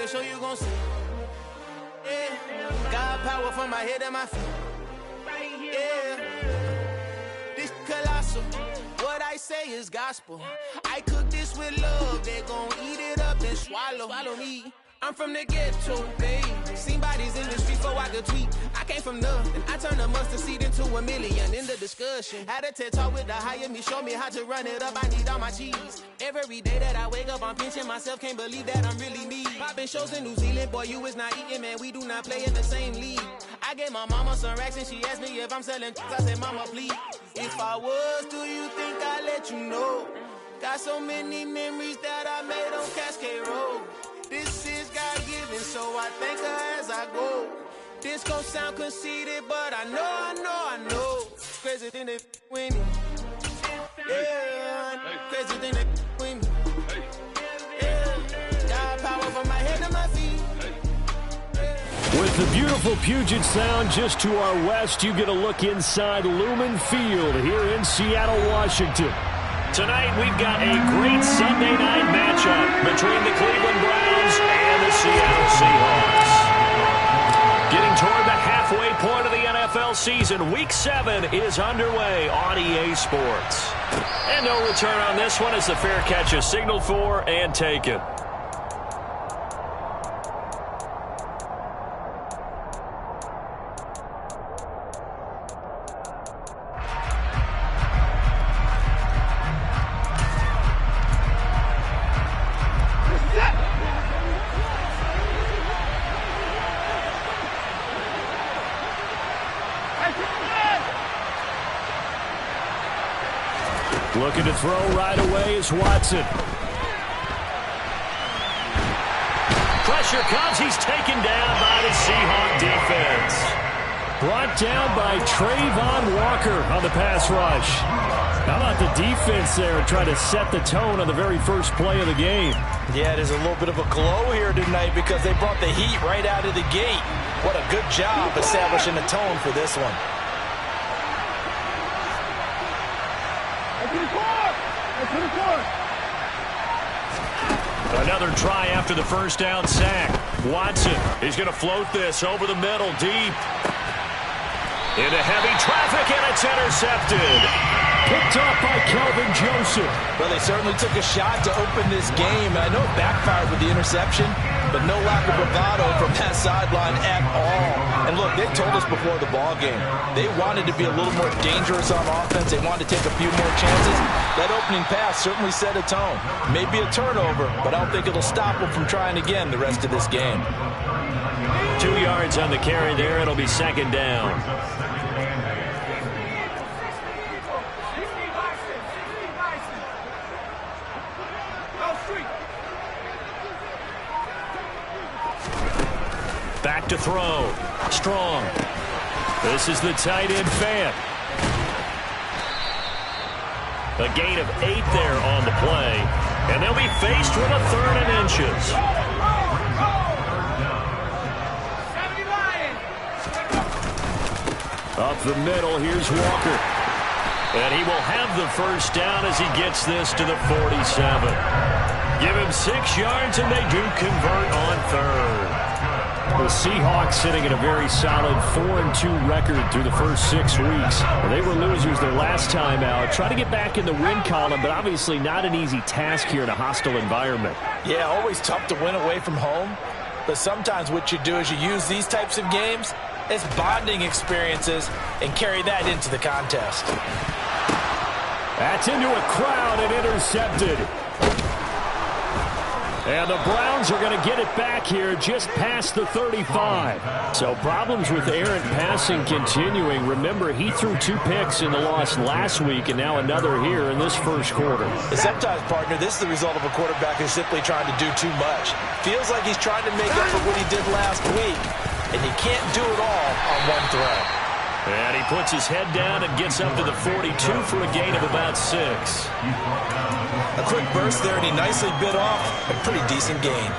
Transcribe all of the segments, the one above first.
the show you gon' see. Yeah, God power from my head and my feet. Yeah, this colossal. What I say is gospel. I cook this with love. They gon' eat it up and swallow me. I'm from the ghetto, babe. Seen bodies in the street before I could tweet. I came from nothing. I turned a mustard seed into a million in the discussion. Had a TED talk with the higher me, show me how to run it up. I need all my cheese. Every day that I wake up, I'm pinching myself. Can't believe that I'm really me. Popping shows in New Zealand, boy, you is not eating, man. We do not play in the same league. I gave my mama some racks and she asked me if I'm selling. I said, mama, please. If I was, do you think I'd let you know? Got so many memories that I made on Cascade Road. This is God-given, so I thank her as I go. This gon' sound conceited, but I know. Crazy than they with me. Yeah, crazy than they with me. Yeah, God power from my head to my feet. With the beautiful Puget Sound just to our west, you get a look inside Lumen Field here in Seattle, Washington. Tonight, we've got a great Sunday night matchup between the Cleveland Browns and the Seattle Seahawks. Getting toward the halfway point of the NFL season, Week 7 is underway on EA Sports. And no return on this one as the fair catch is signaled for and taken. Looking to throw right away is Watson. Pressure comes. He's taken down by the Seahawk defense. Brought down by Trayvon Walker on the pass rush. How about the defense there trying to set the tone on the very first play of the game? Yeah, there's a little bit of a glow here tonight because they brought the heat right out of the gate. What a good job establishing the tone for this one. Another try after the first down sack. Watson is going to float this over the middle deep. Into heavy traffic, and it's intercepted. Picked up by Kelvin Joseph. Well, they certainly took a shot to open this game. I know it backfired with the interception, but no lack of bravado from that sideline at all. And look, they told us before the ball game, they wanted to be a little more dangerous on offense. They wanted to take a few more chances. That opening pass certainly set a tone. Maybe a turnover, but I don't think it'll stop them from trying again the rest of this game. 2 yards on the carry there. It'll be second down. Back to throw. Strong. This is the tight end fan. A gain of 8 there on the play. And they'll be faced with a 3rd and inches. Up the middle, here's Walker. And he will have the first down as he gets this to the 47. Give him 6 yards, and they do convert on 3rd. The Seahawks sitting at a very solid 4-2 record through the first 6 weeks. They were losers their last time out. Try to get back in the win column, but obviously not an easy task here in a hostile environment. Yeah, always tough to win away from home. But sometimes what you do is you use these types of games as bonding experiences and carry that into the contest. That's into a crowd and intercepted. And the Browns are going to get it back here just past the 35. So problems with errant passing continuing. Remember, he threw 2 picks in the loss last week and now another here in this first quarter. And sometimes, partner, this is the result of a quarterback who's simply trying to do too much. Feels like he's trying to make up for what he did last week, and he can't do it all on one throw. And he puts his head down and gets up to the 42 for a gain of about 6. A quick burst there, and he nicely bit off a pretty decent gain.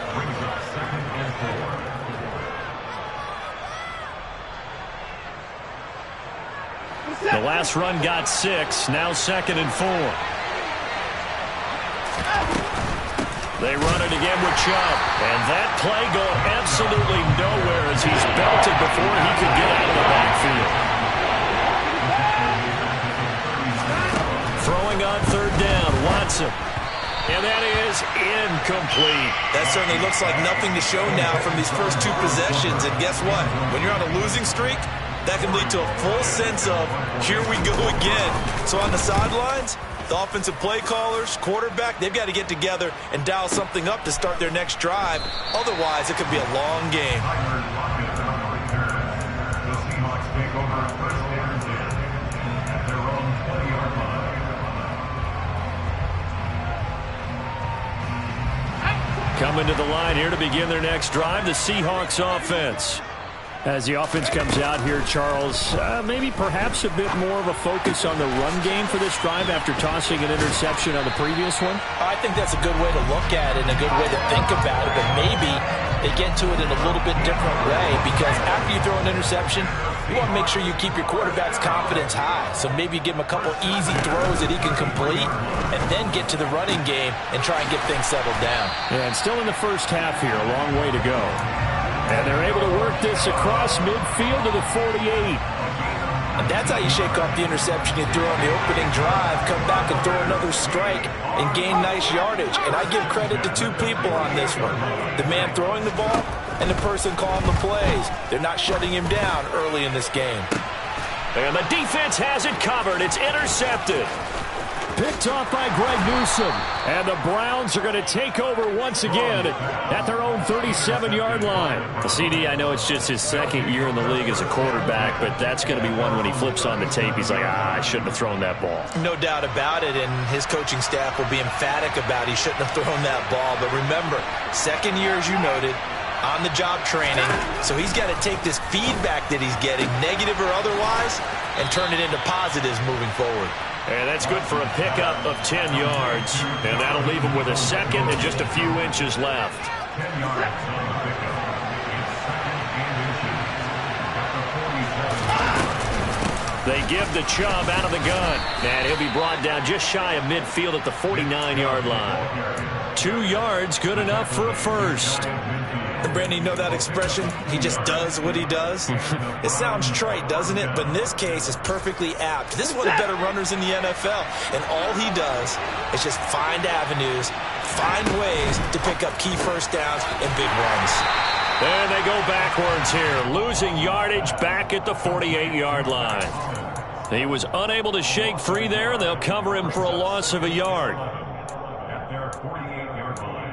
The last run got 6, now 2nd and 4. They run it again with Chubb. And that play going absolutely nowhere as he's belted before he could get out of the backfield. Throwing on third down, Watson. And that is incomplete. That certainly looks like nothing to show now from these first two possessions. And guess what? When you're on a losing streak, that can lead to a full sense of, here we go again. So on the sidelines, the offensive play callers, quarterback, they've got to get together and dial something up to start their next drive. Otherwise, it could be a long game. Coming to the line here to begin their next drive, the Seahawks offense. As the offense comes out here, Charles, maybe perhaps a bit more of a focus on the run game for this drive after tossing an interception on the previous one? I think that's a good way to look at it and a good way to think about it, but maybe they get to it in a little bit different way because after you throw an interception, you want to make sure you keep your quarterback's confidence high. So maybe give him a couple easy throws that he can complete and then get to the running game and try and get things settled down. Yeah, and still in the first half here, a long way to go. And they're able to work this across midfield to the 48. And that's how you shake off the interception you threw on the opening drive, come back and throw another strike and gain nice yardage. And I give credit to two people on this one. The man throwing the ball and the person calling the plays. They're not shutting him down early in this game. And the defense has it covered. It's intercepted. Picked off by Greg Newsome. And the Browns are going to take over once again at their own 37-yard line. The CD, I know it's just his second year in the league as a quarterback, but that's going to be one when he flips on the tape. He's like, I shouldn't have thrown that ball. No doubt about it, and his coaching staff will be emphatic about he shouldn't have thrown that ball. But remember, second year, as you noted, on-the-job training, so he's got to take this feedback that he's getting, negative or otherwise, and turn it into positives moving forward. And that's good for a pickup of 10 yards. And that'll leave him with a second and just a few inches left. They give the Chubb out of the gun. And he'll be brought down just shy of midfield at the 49-yard line. 2 yards, good enough for a first. And Brandon, you know that expression? He just does what he does? It sounds trite, doesn't it? But in this case, it's perfectly apt. This is one of the better runners in the NFL. And all he does is just find avenues, find ways to pick up key first downs and big runs. And they go backwards here, losing yardage back at the 48-yard line. He was unable to shake free there, and they'll cover him for a loss of a yard. At their 48-yard line.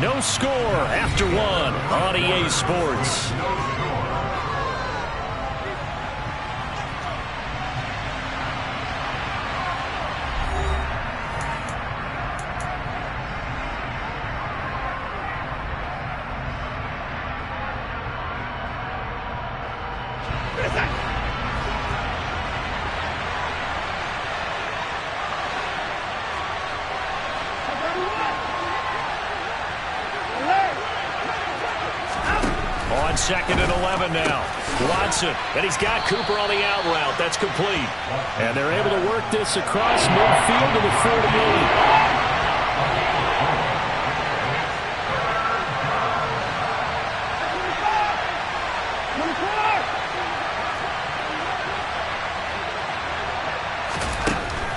No score after one on EA Sports. Second and 11 now. Watson, and he's got Cooper on the out route. That's complete. And they're able to work this across midfield to the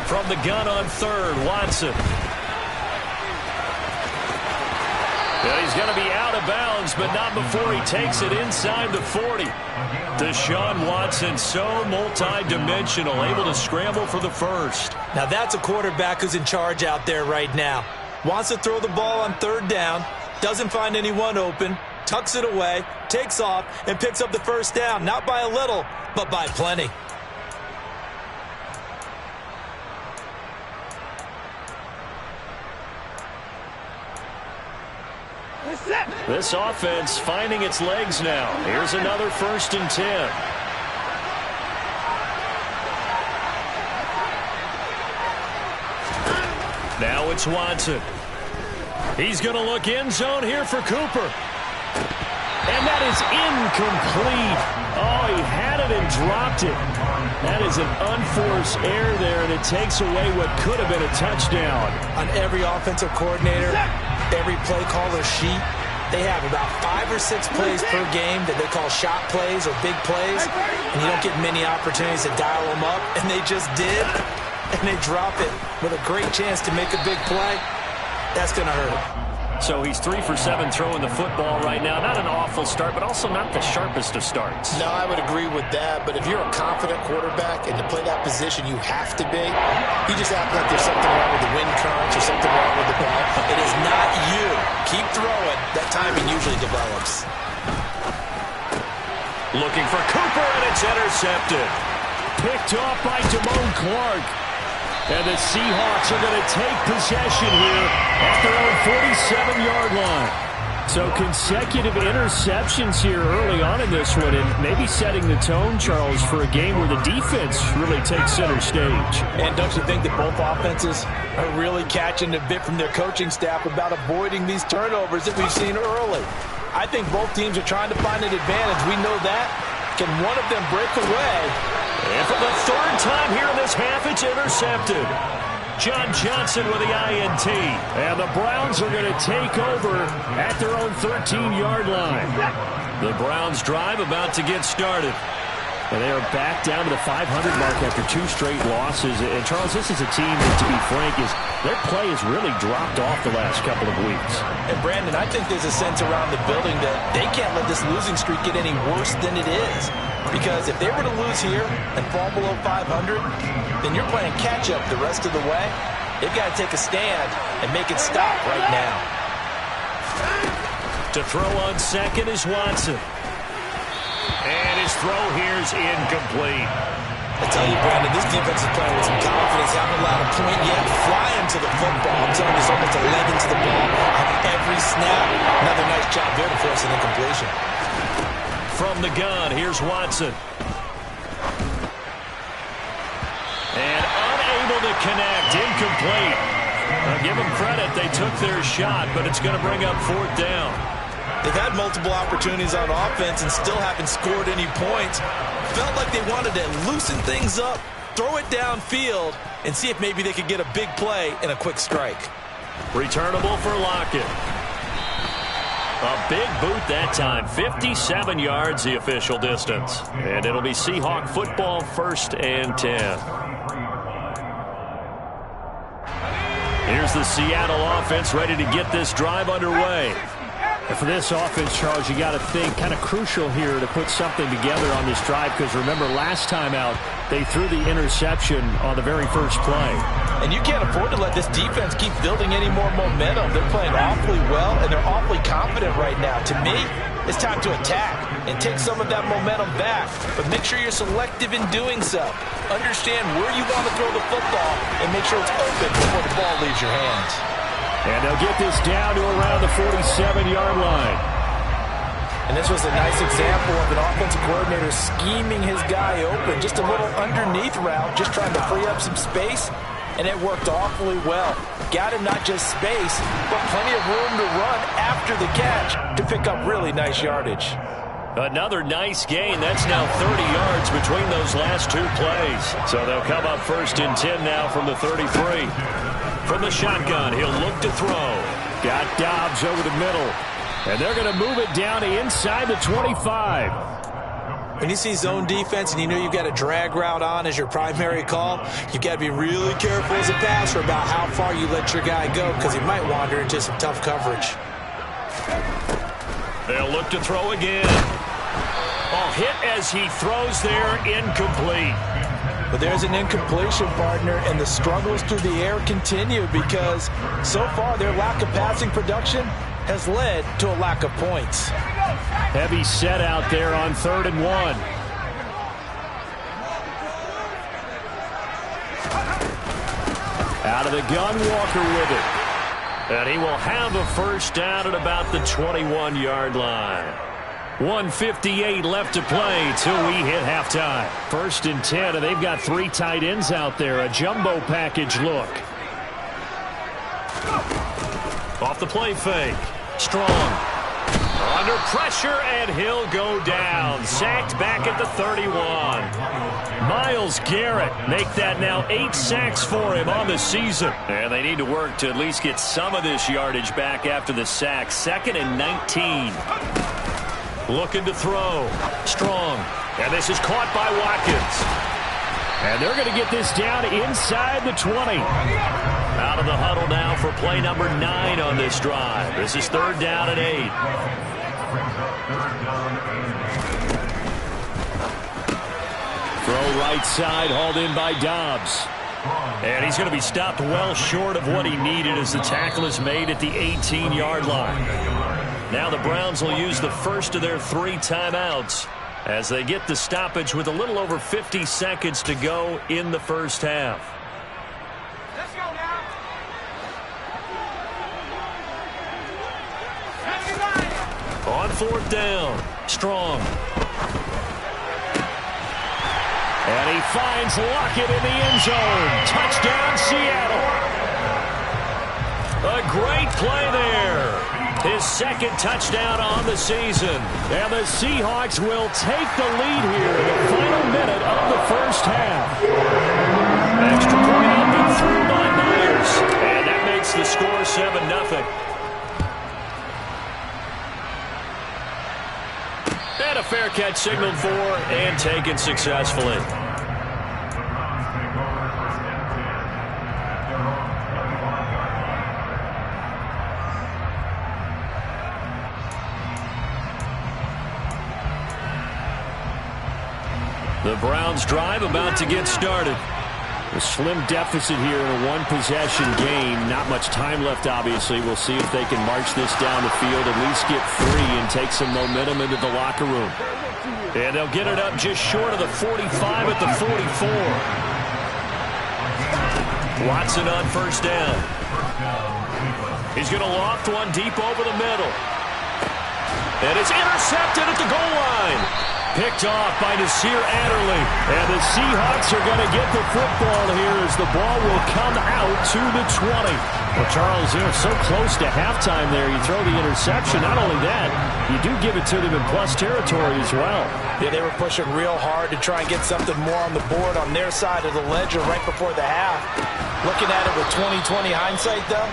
48. From the gun on third, Watson. And he's going to be out of bounds, but not before he takes it inside the 40. Deshaun Watson, so multi-dimensional, able to scramble for the first. Now that's a quarterback who's in charge out there right now. Wants to throw the ball on third down, doesn't find anyone open, tucks it away, takes off, and picks up the first down. Not by a little, but by plenty. This offense finding its legs now. Here's another 1st and 10. Now it's Watson. He's going to look end zone here for Cooper. And that is incomplete. Oh, he had it and dropped it. That is an unforced error there, and it takes away what could have been a touchdown. On every offensive coordinator, every play caller sheet, they have about 5 or 6 plays per game that they call shot plays or big plays, and you don't get many opportunities to dial them up, and they just did, and they drop it with a great chance to make a big play. That's going to hurt. So he's 3 for 7 throwing the football right now. Not an awful start, but also not the sharpest of starts. No, I would agree with that. But if you're a confident quarterback and to play that position, you have to be. You just act like there's something wrong with the wind currents or something wrong with the ball. It is not you. Keep throwing. That timing usually develops. Looking for Cooper, and it's intercepted. Picked off by Damone Clark. And the Seahawks are going to take possession here at their own 47-yard line. So consecutive interceptions here early on in this one, and maybe setting the tone, Charles, for a game where the defense really takes center stage. And don't you think that both offenses are really catching a bit from their coaching staff about avoiding these turnovers that we've seen early? I think both teams are trying to find an advantage. We know that. Can one of them break away? And for the third time here in this half, it's intercepted. John Johnson with the INT. And the Browns are going to take over at their own 13-yard line. The Browns drive about to get started. And they are back down to the 500 mark after 2 straight losses. And, Charles, this is a team that, to be frank, their play has really dropped off the last couple of weeks. And, Brandon, I think there's a sense around the building that they can't let this losing streak get any worse than it is. Because if they were to lose here and fall below 500, then you're playing catch-up the rest of the way. They've got to take a stand and make it stop right now. To throw on second is Watson. And his throw here is incomplete. I tell you, Brandon, this defense is playing with some confidence. Haven't allowed a point yet. Flying to the football. I'm telling you, there's almost a leg into the ball on every snap. Another nice job there to force an incompletion. From the gun, here's Watson. And unable to connect, incomplete. Now give them credit, they took their shot, but it's going to bring up 4th down. They've had multiple opportunities on offense and still haven't scored any points. Felt like they wanted to loosen things up, throw it downfield, and see if maybe they could get a big play and a quick strike. Returnable for Lockett. A big boot that time. 57 yards, the official distance. And it'll be Seahawk football, 1st and 10. Here's the Seattle offense ready to get this drive underway. And for this offense, Charles, you got to think kind of crucial here to put something together on this drive, because remember last time out they threw the interception on the very first play. And you can't afford to let this defense keep building any more momentum. They're playing awfully well, and they're awfully confident right now. To me, it's time to attack and take some of that momentum back. But make sure you're selective in doing so. Understand where you want to throw the football and make sure it's open before the ball leaves your hands. And they'll get this down to around the 47-yard line. And this was a nice example of an offensive coordinator scheming his guy open. Just a little underneath route, just trying to free up some space. And it worked awfully well. Got him not just space, but plenty of room to run after the catch to pick up really nice yardage. Another nice gain. That's now 30 yards between those last 2 plays. So they'll come up 1st and 10 now from the 33. From the shotgun, he'll look to throw. Got Dobbs over the middle. And they're going to move it down to inside the 25. When you see zone defense and you know you've got a drag route on as your primary call, you've got to be really careful as a passer about how far you let your guy go, because he might wander into some tough coverage. They'll look to throw again. Oh, hit as he throws there, incomplete. But there's an incompletion, partner, and the struggles through the air continue because so far their lack of passing production has led to a lack of points. Heavy set out there on 3rd and 1. Out of the gun, Walker with it. And he will have a 1st down at about the 21-yard line. 1:58 left to play till we hit halftime. 1st and 10, and they've got 3 tight ends out there. A jumbo package look. Off the play fake. Strong. Under pressure, and he'll go down. Sacked back at the 31. Myles Garrett make that now 8 sacks for him on the season. And they need to work to at least get some of this yardage back after the sack. 2nd and 19. Looking to throw. Strong. And this is caught by Watkins. And they're going to get this down inside the 20. Out of the huddle now for play number 9 on this drive. This is 3rd down and 8. Throw right side, hauled in by Dobbs. And he's going to be stopped well short of what he needed as the tackle is made at the 18-yard line. Now the Browns will use the first of their 3 timeouts as they get the stoppage with a little over 50 seconds to go in the first half. Let's go now. On 4th down, Strong. And he finds Lockett in the end zone. Touchdown, Seattle. A great play there. His 2nd touchdown on the season. And the Seahawks will take the lead here in the final minute of the first half. Extra point up and through by Myers. And that makes the score 7-0. And a fair catch signaled for and taken successfully. The Browns drive about to get started. A slim deficit here in a one-possession game. Not much time left, obviously. We'll see if they can march this down the field, at least get 3 and take some momentum into the locker room. And they'll get it up just short of the 45 at the 44. Watson on 1st down. He's going to loft one deep over the middle. And it's intercepted at the goal line. Picked off by Nasir Adderley. And the Seahawks are going to get the football here as the ball will come out to the 20. Well, Charles, they're so close to halftime there. You throw the interception. Not only that, you do give it to them in plus territory as well. Yeah, they were pushing real hard to try and get something more on the board on their side of the ledger right before the half. Looking at it with 20/20 hindsight, though,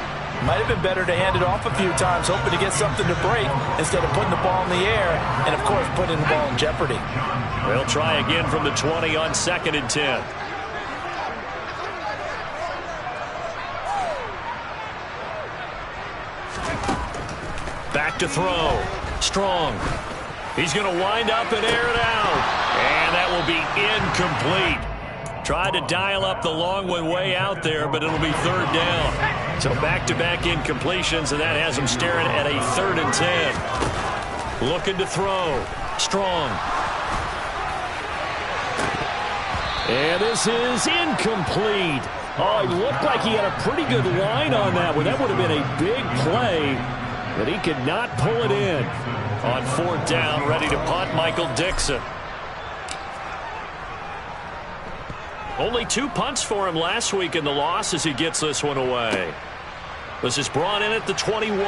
might have been better to hand it off a few times, hoping to get something to break instead of putting the ball in the air and, of course, putting the ball in jeopardy. They'll try again from the 20 on 2nd and 10. Back to throw. Strong. He's going to wind up and air it out. And that will be incomplete. Tried to dial up the long one way out there, but it'll be 3rd down. So back-to-back incompletions, and that has him staring at a 3rd and 10. Looking to throw. Strong. And this is incomplete. Oh, it looked like he had a pretty good line on that one. That would have been a big play, but he could not pull it in. On 4th down, ready to punt, Michael Dixon. Only 2 punts for him last week in the loss as he gets this one away. This is brought in at the 21.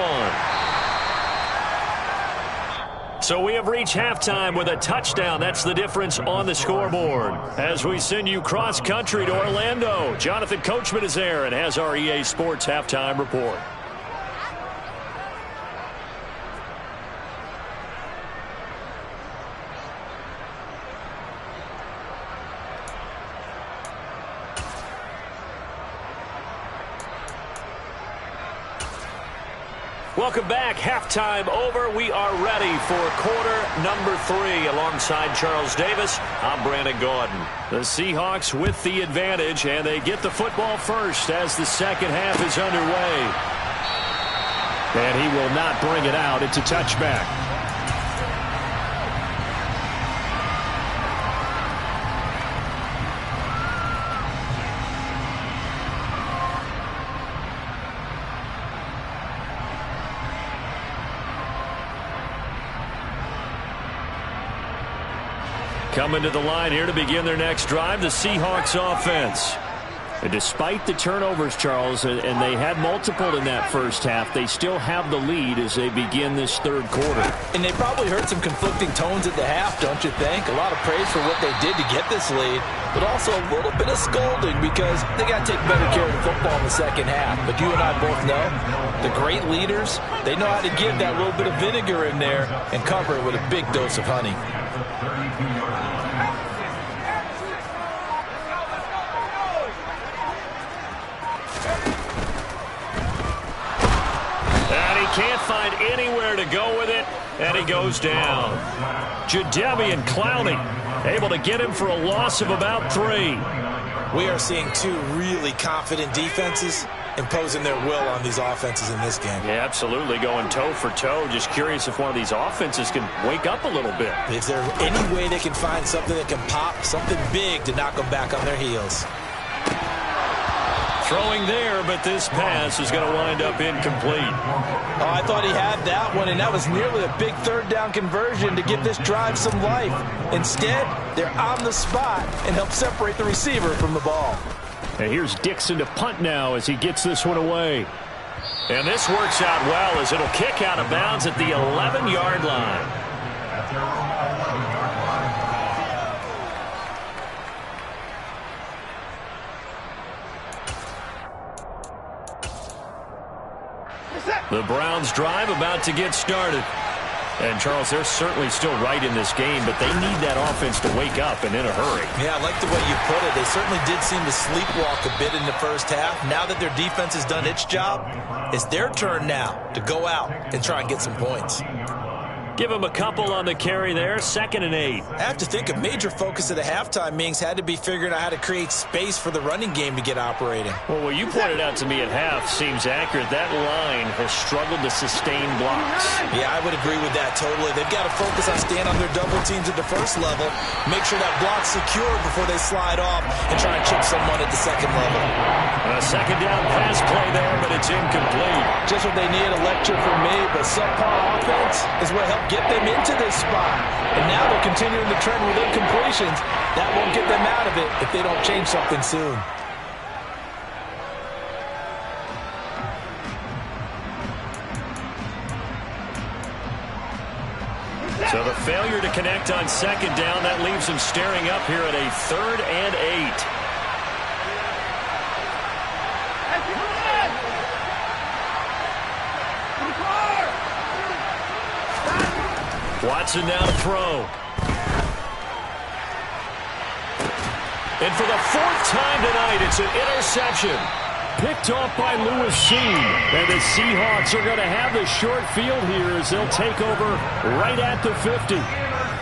So we have reached halftime with a touchdown. That's the difference on the scoreboard. As we send you cross-country to Orlando, Jonathan Coachman is there and has our EA Sports halftime report. Welcome back. Halftime over. We are ready for quarter number 3. Alongside Charles Davis, I'm Brandon Gordon. The Seahawks with the advantage, and they get the football first as the second half is underway. And he will not bring it out. It's a touchback. Coming to the line here to begin their next drive, the Seahawks offense. And despite the turnovers, Charles, and they had multiple in that first half, they still have the lead as they begin this third quarter. And they probably heard some conflicting tones at the half, don't you think? A lot of praise for what they did to get this lead, but also a little bit of scolding because they got to take better care of the football in the second half. But you and I both know the great leaders, they know how to give that little bit of vinegar in there and cover it with a big dose of honey. Can't find anywhere to go with it, and he goes down. Jadeveon Clowney able to get him for a loss of about 3. We are seeing two really confident defenses imposing their will on these offenses in this game. Yeah, absolutely, going toe for toe. Just curious if one of these offenses can wake up a little bit. Is there any way they can find something that can pop, something big to knock them back on their heels? Throwing there, but this pass is going to wind up incomplete. Oh, I thought he had that one, and that was nearly a big third down conversion to give this drive some life. Instead, they're on the spot and help separate the receiver from the ball. And here's Dixon to punt now as he gets this one away. And this works out well as it'll kick out of bounds at the 11-yard line. The Browns drive about to get started. And, Charles, they're certainly still right in this game, but they need that offense to wake up and in a hurry. Yeah, I like the way you put it. They certainly did seem to sleepwalk a bit in the first half. Now that their defense has done its job, it's their turn now to go out and try and get some points. Give him a couple on the carry there, 2nd and 8. I have to think a major focus of the halftime meetings had to be figuring out how to create space for the running game to get operating. Well, what you pointed out to me at half seems accurate. That line has struggled to sustain blocks. Yeah, I would agree with that totally. They've got to focus on staying on their double teams at the first level, make sure that block's secured before they slide off and try and chip someone at the second level. A second down pass play there, but it's incomplete. Just what they need, a lecture from me, but subpar offense is what helped get them into this spot. And now they're continuing the trend with incompletions. That won't get them out of it if they don't change something soon. So the failure to connect on 2nd down, that leaves them staring up here at a 3rd and 8. Watson now to throw. And for the 4th time tonight, it's an interception. Picked off by Lewis Sheen. And the Seahawks are going to have the short field here as they'll take over right at the 50.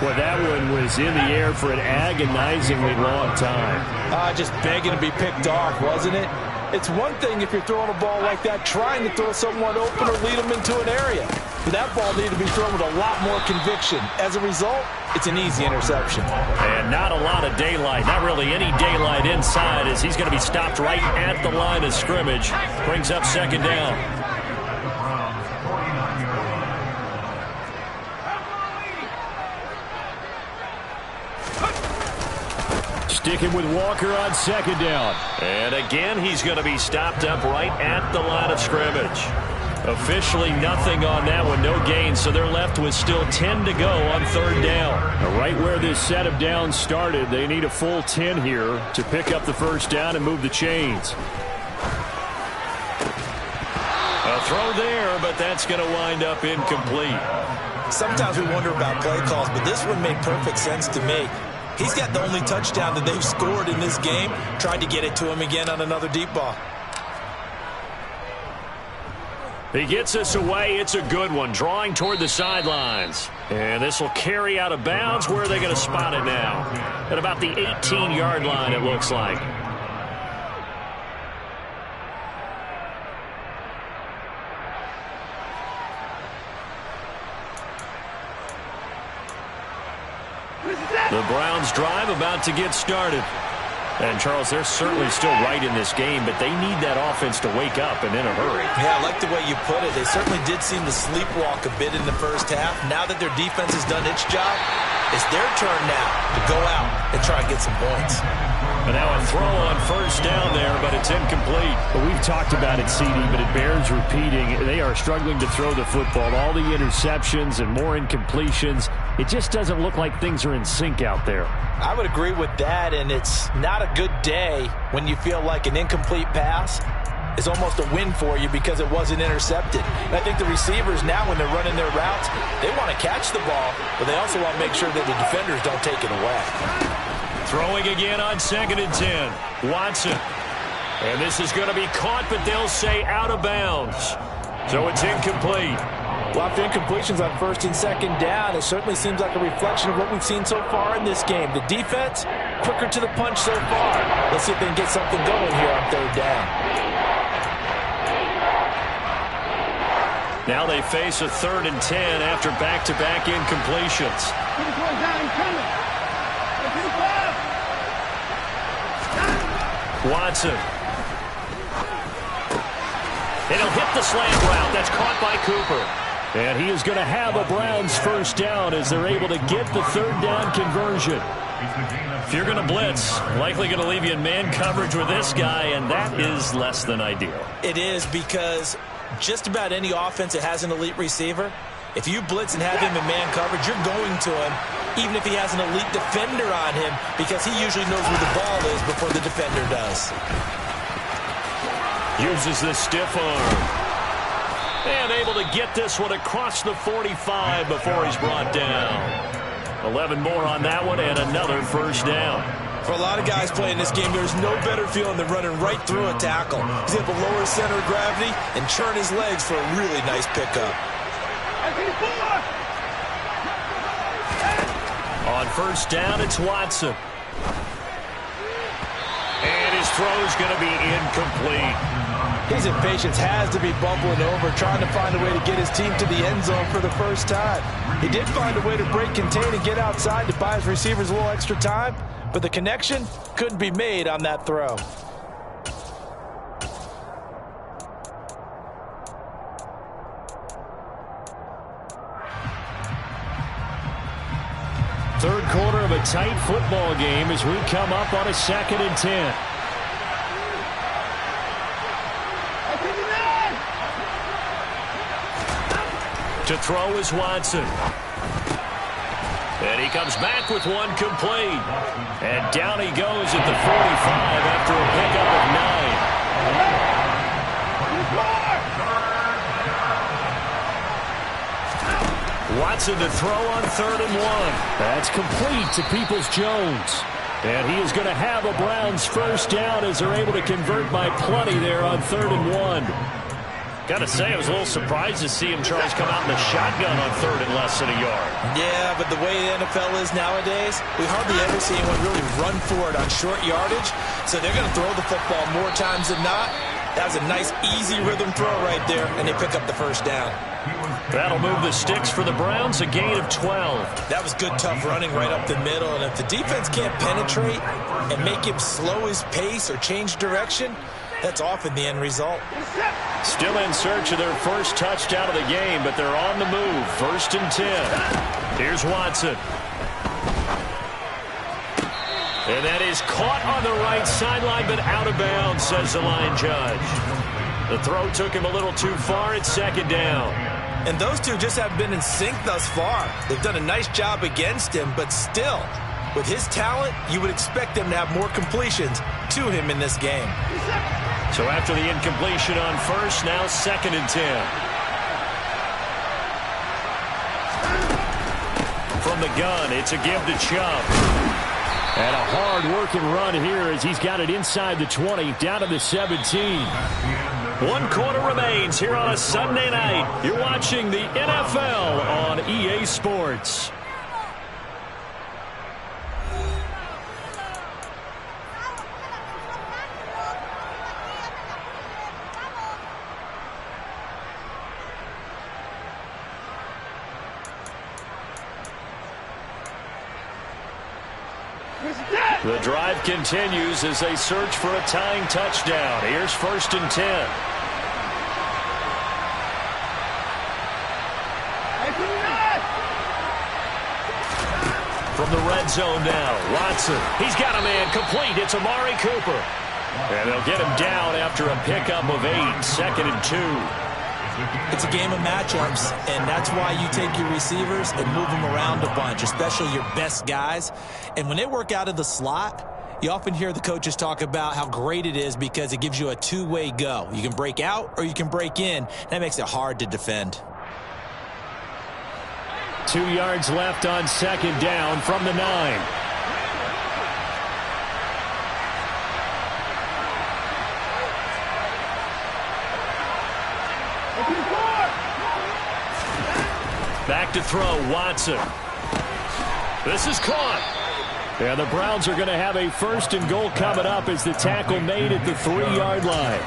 Well, that one was in the air for an agonizingly long time. Just begging to be picked off, wasn't it? It's one thing if you're throwing a ball like that, trying to throw someone open or lead them into an area. But that ball needed to be thrown with a lot more conviction. As a result, it's an easy interception. And not a lot of daylight, not really any daylight inside as he's going to be stopped right at the line of scrimmage. Brings up 2nd down. Sticking with Walker on 2nd down. And again, he's going to be stopped up right at the line of scrimmage. Officially nothing on that one, no gain, so they're left with still 10 to go on 3rd down. Now, right where this set of downs started, they need a full 10 here to pick up the 1st down and move the chains. A throw there, but that's going to wind up incomplete. Sometimes we wonder about play calls, but this one made perfect sense to me. He's got the only touchdown that they've scored in this game. Tried to get it to him again on another deep ball. He gets us away. It's a good one. Drawing toward the sidelines. And this will carry out of bounds. Where are they going to spot it now? At about the 18-yard line, it looks like. The Browns drive about to get started. And, Charles, they're certainly still right in this game, but they need that offense to wake up and in a hurry. Yeah, I like the way you put it. They certainly did seem to sleepwalk a bit in the first half. Now that their defense has done its job, it's their turn now to go out and try and get some points. And now a throw on first down there, but it's incomplete. Well, we've talked about it, CD, but it bears repeating. They are struggling to throw the football. All the interceptions and more incompletions. It just doesn't look like things are in sync out there. I would agree with that, and it's not a good day when you feel like an incomplete pass is almost a win for you because it wasn't intercepted. And I think the receivers now, when they're running their routes, they want to catch the ball, but they also want to make sure that the defenders don't take it away. Throwing again on 2nd and 10. Watson. And this is going to be caught, but they'll say out of bounds. So it's incomplete. Well, after incompletions on 1st and 2nd down, it certainly seems like a reflection of what we've seen so far in this game. The defense, quicker to the punch so far. Let's see if they can get something going here on 3rd down. Now they face a 3rd and 10 after back-to-back incompletions. Watson. And he'll hit the slant route. That's caught by Cooper. And he is going to have a Browns first down as they're able to get the 3rd down conversion. If you're going to blitz, likely going to leave you in man coverage with this guy, and that is less than ideal. It is, because just about any offense that has an elite receiver, if you blitz and have him in man coverage, you're going to him, even if he has an elite defender on him, because he usually knows where the ball is before the defender does. Uses the stiff arm. And able to get this one across the 45 before he's brought down. 11 more on that one and another first down. For a lot of guys playing this game, there's no better feeling than running right through a tackle. He's able to lower his center of gravity and churn his legs for a really nice pickup. On first down, it's Watson. And his throw's going to be incomplete. His impatience has to be bubbling over, trying to find a way to get his team to the end zone for the first time. He did find a way to break contain and get outside to buy his receivers a little extra time, but the connection couldn't be made on that throw. Third quarter of a tight football game as we come up on a 2nd and 10. To throw is Watson. And he comes back with one complete. And down he goes at the 45 after a pickup of 9. Watson to throw on 3rd and 1. That's complete to Peoples-Jones. And he is going to have a Browns first down as they're able to convert by plenty there on 3rd and 1. Got to say, I was a little surprised to see him try to come out in the shotgun on 3rd and less than a yard. Yeah, but the way the NFL is nowadays, we hardly ever see anyone really run for it on short yardage. So they're going to throw the football more times than not. That was a nice, easy rhythm throw right there, and they pick up the first down. That'll move the sticks for the Browns, a gain of 12. That was good, tough running right up the middle. And if the defense can't penetrate and make him slow his pace or change direction, that's often the end result. Still in search of their first touchdown of the game, but they're on the move. 1st and 10. Here's Watson. And that is caught on the right sideline, but out of bounds, says the line judge. The throw took him a little too far at 2nd down. And those two just haven't been in sync thus far. They've done a nice job against him, but still, with his talent, you would expect them to have more completions to him in this game. So after the incompletion on 1st, now 2nd and 10. From the gun, it's a give to Chubb. And a hard-working run here as he's got it inside the 20, down to the 17. 1 quarter remains here on a Sunday night. You're watching the NFL on EA Sports. The drive continues as they search for a tying touchdown. Here's 1st and 10. From From the red zone now, Watson. He's got a man complete. It's Amari Cooper. And they'll get him down after a pickup of 8, 2nd and 2. It's a game of matchups, and that's why you take your receivers and move them around a bunch, especially your best guys. And when they work out of the slot, you often hear the coaches talk about how great it is because it gives you a two-way go. You can break out or you can break in. That makes it hard to defend. 2 yards left on 2nd down from the 9. Back to throw, Watson. This is caught. And the Browns are going to have a 1st and goal coming up as the tackle made at the 3-yard line.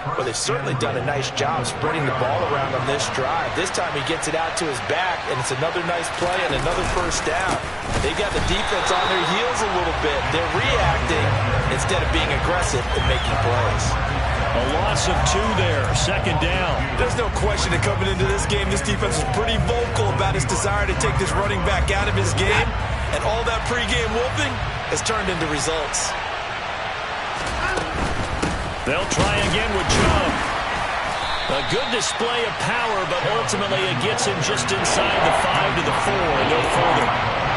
Well, they've certainly done a nice job spreading the ball around on this drive. This time he gets it out to his back, and it's another nice play and another 1st down. They got the defense on their heels a little bit. They're reacting instead of being aggressive and making plays. A loss of 2 there, 2nd down. There's no question that coming into this game, this defense is pretty vocal about its desire to take this running back out of his game, and all that pregame whooping has turned into results. They'll try again with Chubb. A good display of power, but ultimately it gets him just inside the 5 to the 4 and no further.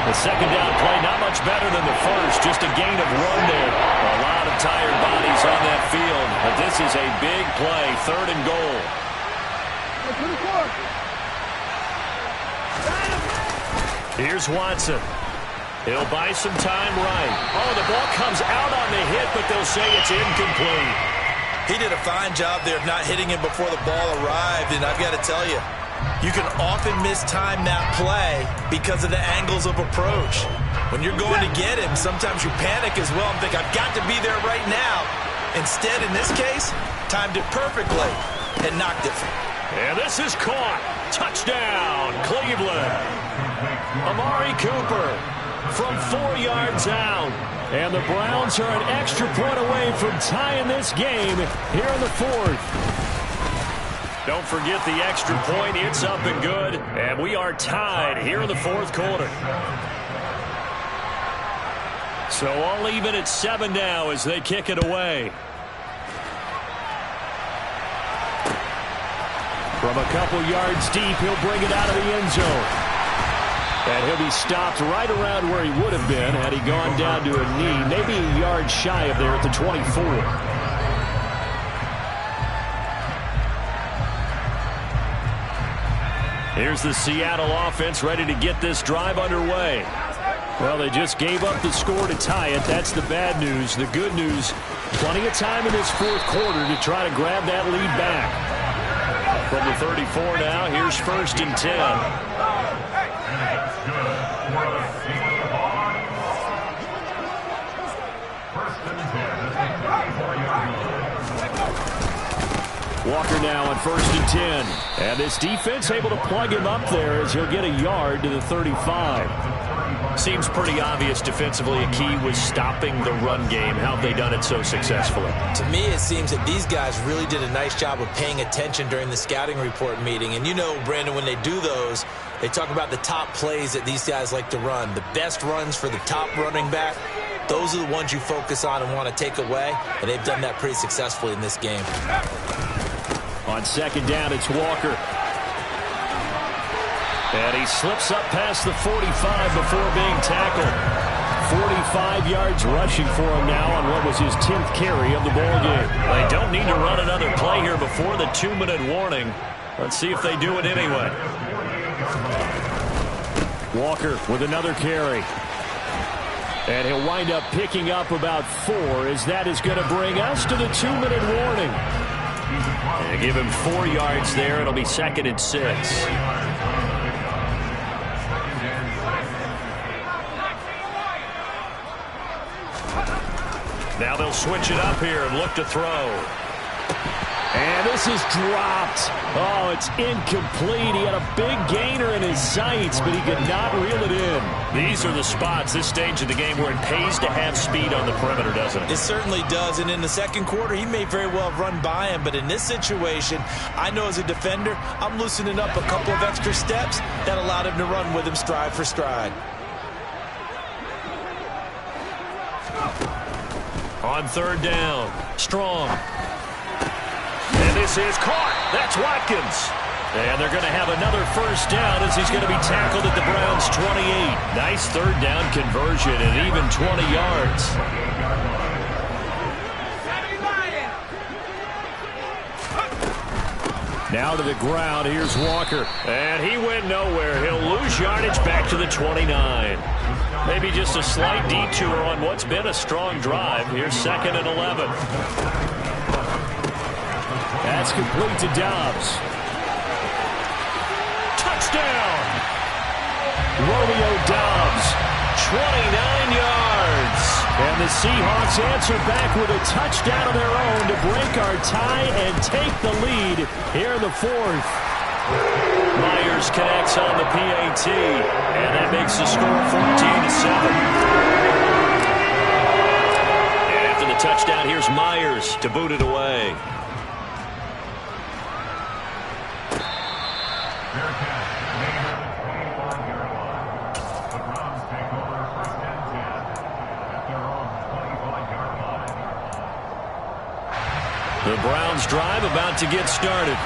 The 2nd down play not much better than the 1st, just a gain of 1 there. A lot of tired bodies on that field, but this is a big play, 3rd and goal. Here's Watson. He'll buy some time right. Oh, the ball comes out on the hit, but they'll say it's incomplete. He did a fine job there of not hitting him before the ball arrived, and I've got to tell you, you can often mistime that play because of the angles of approach. When you're going to get him, sometimes you panic as well and think, I've got to be there right now. Instead, in this case, timed it perfectly and knocked it. And this is caught. Touchdown, Cleveland. Amari Cooper from 4 yards out. And the Browns are an extra point away from tying this game here in the 4th. Don't forget the extra point. It's up and good. And we are tied here in the 4th quarter. So all even at 7 now as they kick it away. From a couple yards deep, he'll bring it out of the end zone. And he'll be stopped right around where he would have been had he gone down to a knee, maybe a yard shy of there at the 24. Here's the Seattle offense ready to get this drive underway. Well, they just gave up the score to tie it. That's the bad news. The good news, plenty of time in this 4th quarter to try to grab that lead back. From the 34 now, here's 1st and 10. Walker now on 1st and 10. And this defense able to plug him up there as he'll get a yard to the 35. Seems pretty obvious defensively a key was stopping the run game. How have they done it so successfully? To me, it seems that these guys really did a nice job of paying attention during the scouting report meeting. And you know, Brandon, when they do those, they talk about the top plays that these guys like to run. The best runs for the top running back, those are the ones you focus on and want to take away. And they've done that pretty successfully in this game. On 2nd down, it's Walker. And he slips up past the 45 before being tackled. 45 yards rushing for him now on what was his 10th carry of the ball game. They don't need to run another play here before the 2-minute warning. Let's see if they do it anyway. Walker with another carry. And he'll wind up picking up about 4 as that is going to bring us to the 2-minute warning. And give him 4 yards there. It'll be 2nd and 6. Now they'll switch it up here and look to throw. And this is dropped. Oh, it's incomplete. He had a big gainer in his sights, but he could not reel it in. These are the spots, this stage of the game, where it pays to have speed on the perimeter, doesn't it? It certainly does, and in the 2nd quarter, he may very well have run by him, but in this situation, I know as a defender, I'm loosening up a couple of extra steps that allowed him to run with him stride for stride. On third down, Strong. And this is caught. That's Watkins. And they're going to have another first down as he's going to be tackled at the Browns' 28. Nice third down conversion and even 20 yards. Now to the ground. Here's Walker. And he went nowhere. He'll lose yardage back to the 29. Maybe just a slight detour on what's been a strong drive. Here's 2nd and 11. That's complete to Dobbs. Touchdown! Romeo Dobbs, 29 yards. And the Seahawks answer back with a touchdown of their own to break our tie and take the lead here in the 4th. Myers connects on the PAT, and that makes the score 14-7. And after the touchdown, here's Myers to boot it away. The Browns drive about to get started.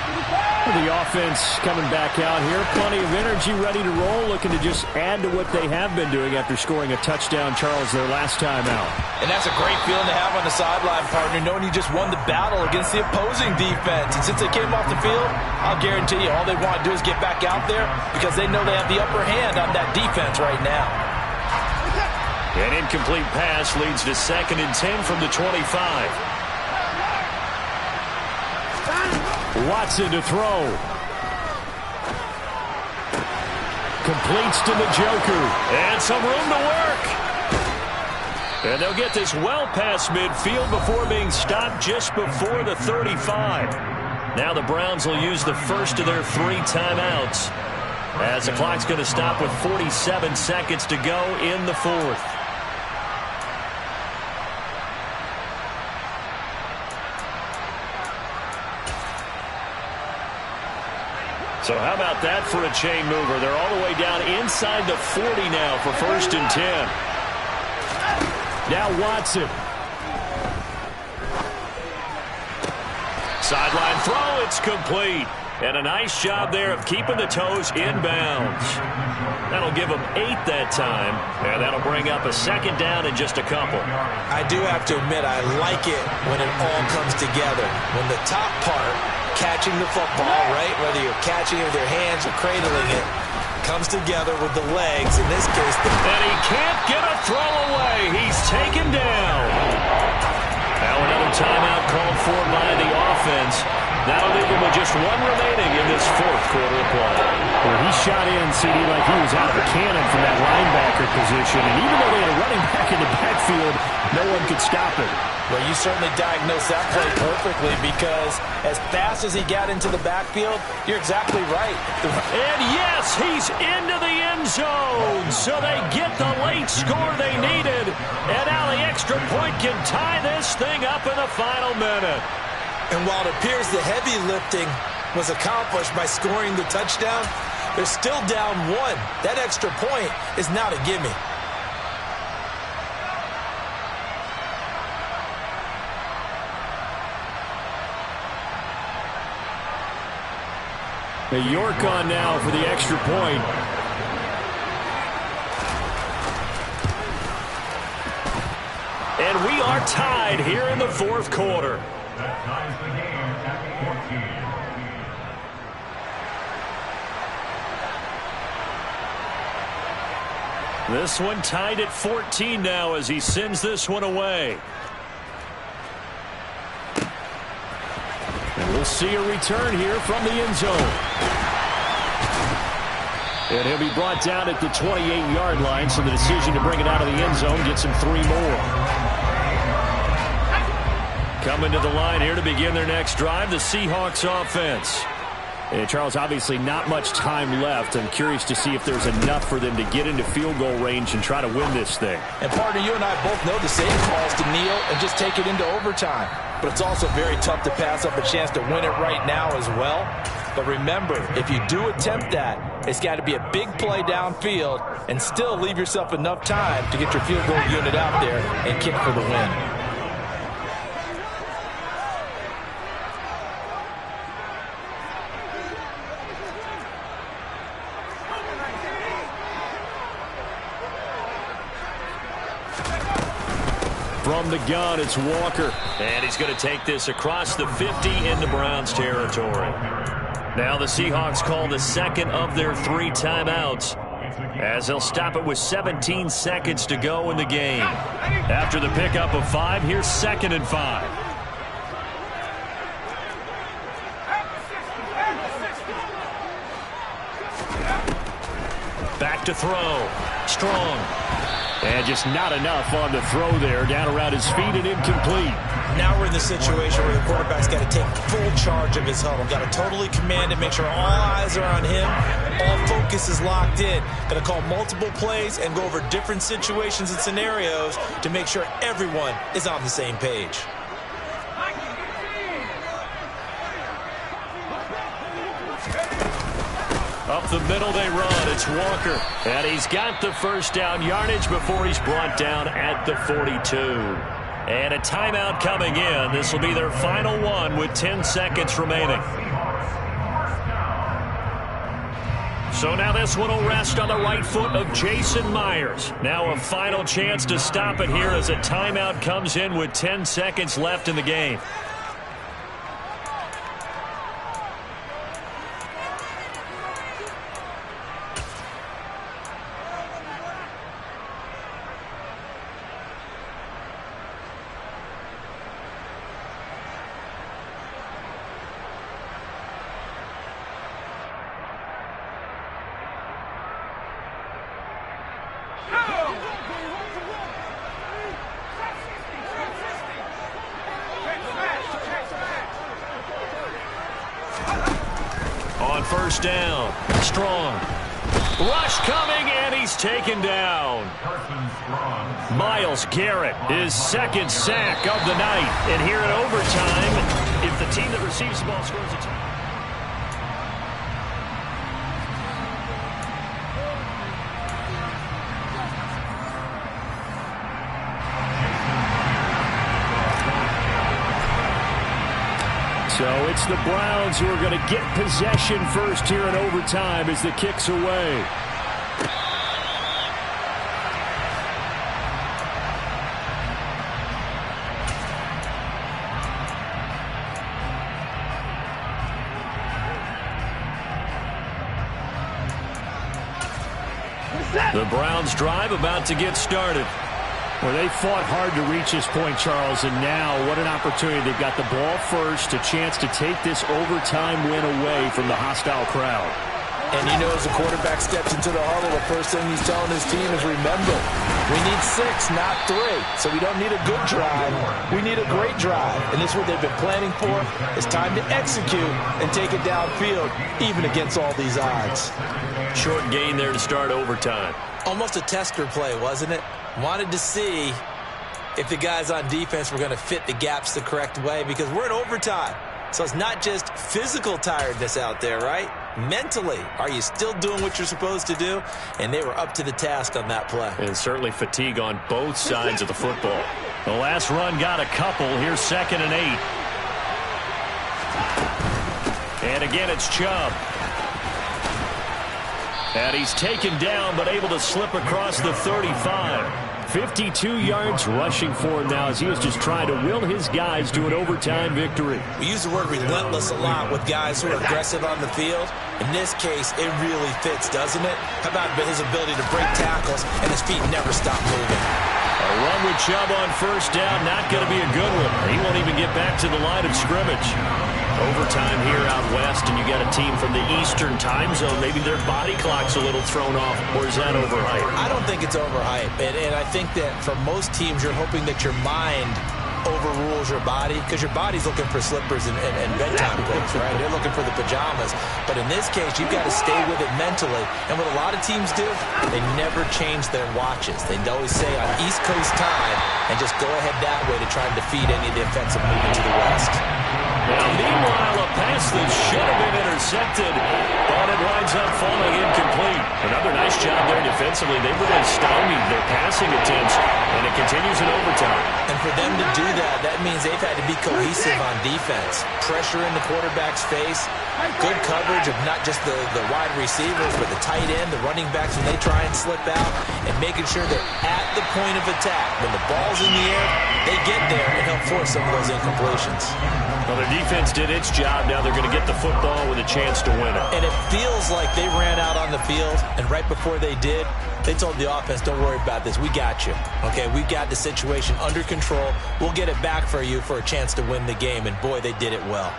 The offense coming back out here. Plenty of energy, ready to roll, looking to just add to what they have been doing after scoring a touchdown, Charles, their last time out. And that's a great feeling to have on the sideline, partner, knowing you just won the battle against the opposing defense. And since they came off the field, I'll guarantee you all they want to do is get back out there because they know they have the upper hand on that defense right now. An incomplete pass leads to 2nd and 10 from the 25. Watson to throw. Completes to the Joker. And some room to work. And they'll get this well past midfield before being stopped just before the 35. Now the Browns will use the first of their 3 timeouts, as the clock's going to stop with 47 seconds to go in the 4th. So how about that for a chain mover? They're all the way down inside the 40 now for 1st and 10. Now Watson. Sideline throw, it's complete. And a nice job there of keeping the toes inbounds. That'll give them 8 that time, and that'll bring up a 2nd down in just a couple. I do have to admit, I like it when it all comes together. When the top part, catching the football, right, whether you're catching it with your hands or cradling it, comes together with the legs. In this case, and he can't get a throw away. He's taken down. Now another timeout called for by the offense. That'll leave him with just 1 remaining in this 4th quarter of play. Well, he shot in, CD, like he was out of a cannon from that linebacker position. And even though they had a running back in the backfield, no one could stop it. Well, you certainly diagnosed that play perfectly because as fast as he got into the backfield, you're exactly right. And yes, he's into the end zone. So they get the late score they needed. And now the extra point can tie this thing up in the final minute. And while it appears the heavy lifting was accomplished by scoring the touchdown, they're still down 1. That extra point is not a gimme. York on now for the extra point. And we are tied here in the 4th quarter. That ties the game at 14. This one tied at 14 now as he sends this one away. And we'll see a return here from the end zone. And he'll be brought down at the 28-yard line, so the decision to bring it out of the end zone gets him 3 more. Coming to the line here to begin their next drive, the Seahawks offense. And Charles, obviously not much time left. I'm curious to see if there's enough for them to get into field goal range and try to win this thing. And partner, you and I both know the same calls to kneel and just take it into overtime. But it's also very tough to pass up a chance to win it right now as well. But remember, if you do attempt that, it's got to be a big play downfield and still leave yourself enough time to get your field goal unit out there and kick for the win. from the gun, it's Walker. And he's going to take this across the 50 into Browns territory. Now the Seahawks call the second of their 3 timeouts, as they'll stop it with 17 seconds to go in the game. After the pickup of 5, here's 2nd and 5. Back to throw. Strong. And just not enough on the throw there. Down around his feet and incomplete. Now we're in the situation where the quarterback's got to take full charge of his huddle. Got to totally command it, make sure all eyes are on him. All focus is locked in. Got to call multiple plays and go over different situations and scenarios to make sure everyone is on the same page. Up the middle they run. It's Walker. And he's got the first down yardage before he's brought down at the 42. And a timeout coming in. This will be their final one with 10 seconds remaining. So now this one will rest on the right foot of Jason Myers. Now a final chance to stop it here as a timeout comes in with 10 seconds left in the game. On first down, Strong. Rush coming, and he's taken down. Myles Garrett, his 2nd sack of the night. And here in overtime, if the team that receives the ball scores a touchdown. So it's the Browns who are going to get possession first here in overtime as the kick's away. The Browns drive about to get started. Well, they fought hard to reach this point, Charles, and now what an opportunity. They've got the ball first, a chance to take this overtime win away from the hostile crowd. And you know, as the quarterback steps into the huddle, the first thing he's telling his team is, remember, we need 6, not 3. So we don't need a good drive. We need a great drive. And this is what they've been planning for. It's time to execute and take it downfield, even against all these odds. Short gain there to start overtime. Almost a tester play, wasn't it? Wanted to see if the guys on defense were going to fit the gaps the correct way, because we're in overtime. So it's not just physical tiredness out there, right? Mentally, are you still doing what you're supposed to do? And they were up to the task on that play. And certainly fatigue on both sides of the football. The last run got a couple. Here's 2nd and 8. And again, it's Chubb. And he's taken down, but able to slip across the 35. 52 yards rushing for him now as he was just trying to will his guys to an overtime victory. We use the word relentless a lot with guys who are aggressive on the field. In this case, it really fits, doesn't it? How about his ability to break tackles and his feet never stop moving? A run with Chubb on first down, not going to be a good one. He won't even get back to the line of scrimmage. Overtime here out west, and you got a team from the Eastern time zone. Maybe their body clock's a little thrown off, or is that overhyped? I don't think it's overhyped, and I think that for most teams, you're hoping that your mind overrules your body, because your body's looking for slippers and bedtime clothes, right? They're looking for the pajamas. But in this case, you've got to stay with it mentally. And what a lot of teams do, they never change their watches. They always say on East Coast time and just go ahead that way to try and defeat any of the offensive movement to the west. Now, meanwhile, a pass that should have been intercepted, but And it winds up falling incomplete. Another nice job there defensively. They've really stymied their passing attempts, and it continues in overtime. And for them to do that, that means they've had to be cohesive on defense. Pressure in the quarterback's face, good coverage of not just the wide receivers, but the tight end, the running backs when they try and slip out, and making sure they're at the point of attack. When the ball's in the air, they get there and help force some of those incompletions. Well, their defense did its job. Now they're going to get the football with a chance to win it. And it feels like they ran out on the field, and right before they did, they told the offense, don't worry about this. We got you. Okay, we got the situation under control. We'll get it back for you for a chance to win the game. And, boy, they did it well.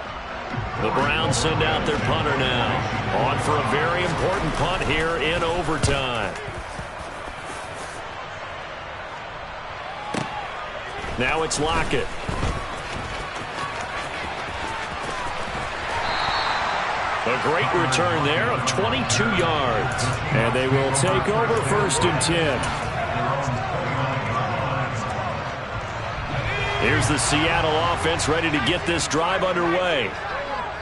The Browns send out their punter now. On for a very important punt here in overtime. Now it's Lockett. A great return there of 22 yards. And they will take over 1st and 10. Here's the Seattle offense ready to get this drive underway.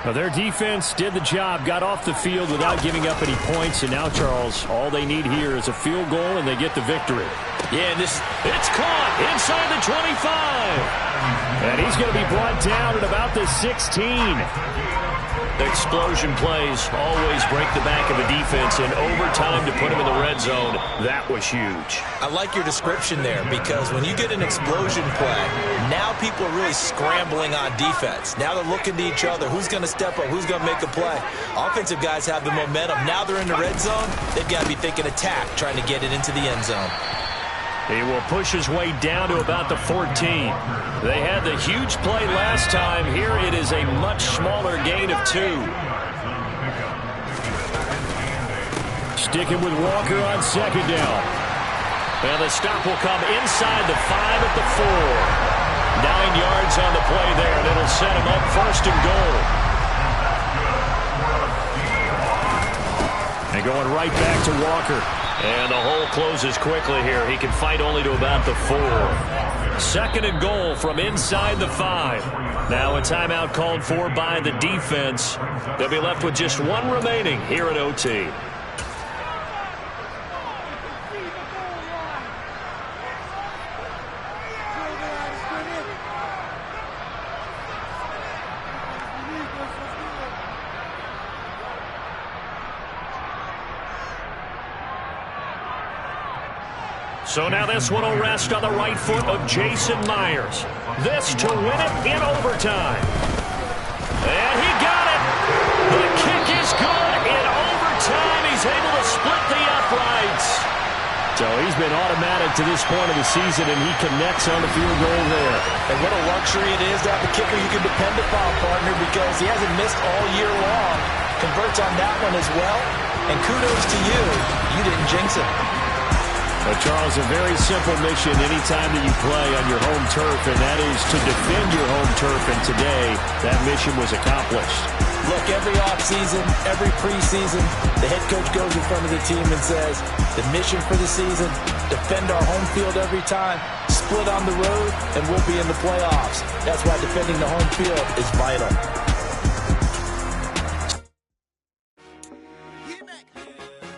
Well, their defense did the job, got off the field without giving up any points. And now, Charles, all they need here is a field goal, and they get the victory. Yeah, it's caught inside the 25. And he's going to be brought down at about the 16. Explosion plays always break the back of a defense. In overtime to put him in the red zone, that was huge. I like your description there, because when you get an explosion play, now people are really scrambling on defense. Now they're looking to each other. Who's going to step up? Who's going to make a play? Offensive guys have the momentum. Now they're in the red zone. They've got to be thinking attack, trying to get it into the end zone. He will push his way down to about the 14. They had the huge play last time. Here it is a much smaller gain of 2. Sticking with Walker on 2nd down. And the stop will come inside the 5 at the 4. 9 yards on the play there, and it'll set him up 1st and goal. And going right back to Walker. And the hole closes quickly here. He can fight only to about the 4. 2nd and goal from inside the 5. Now a timeout called for by the defense. They'll be left with just 1 remaining here at OT. So now this one will rest on the right foot of Jason Myers. This to win it in overtime. And he got it. The kick is good in overtime. He's able to split the uprights. So he's been automatic to this point of the season, and he connects on the field goal there. And what a luxury it is to have a kicker you can depend upon, partner, because he hasn't missed all year long. Converts on that one as well. And kudos to you. You didn't jinx it. Well, Charles, a very simple mission anytime that you play on your home turf, and that is to defend your home turf. And today, that mission was accomplished. Look, every offseason, every preseason, the head coach goes in front of the team and says, the mission for the season, defend our home field every time, split on the road, and we'll be in the playoffs. That's why defending the home field is vital.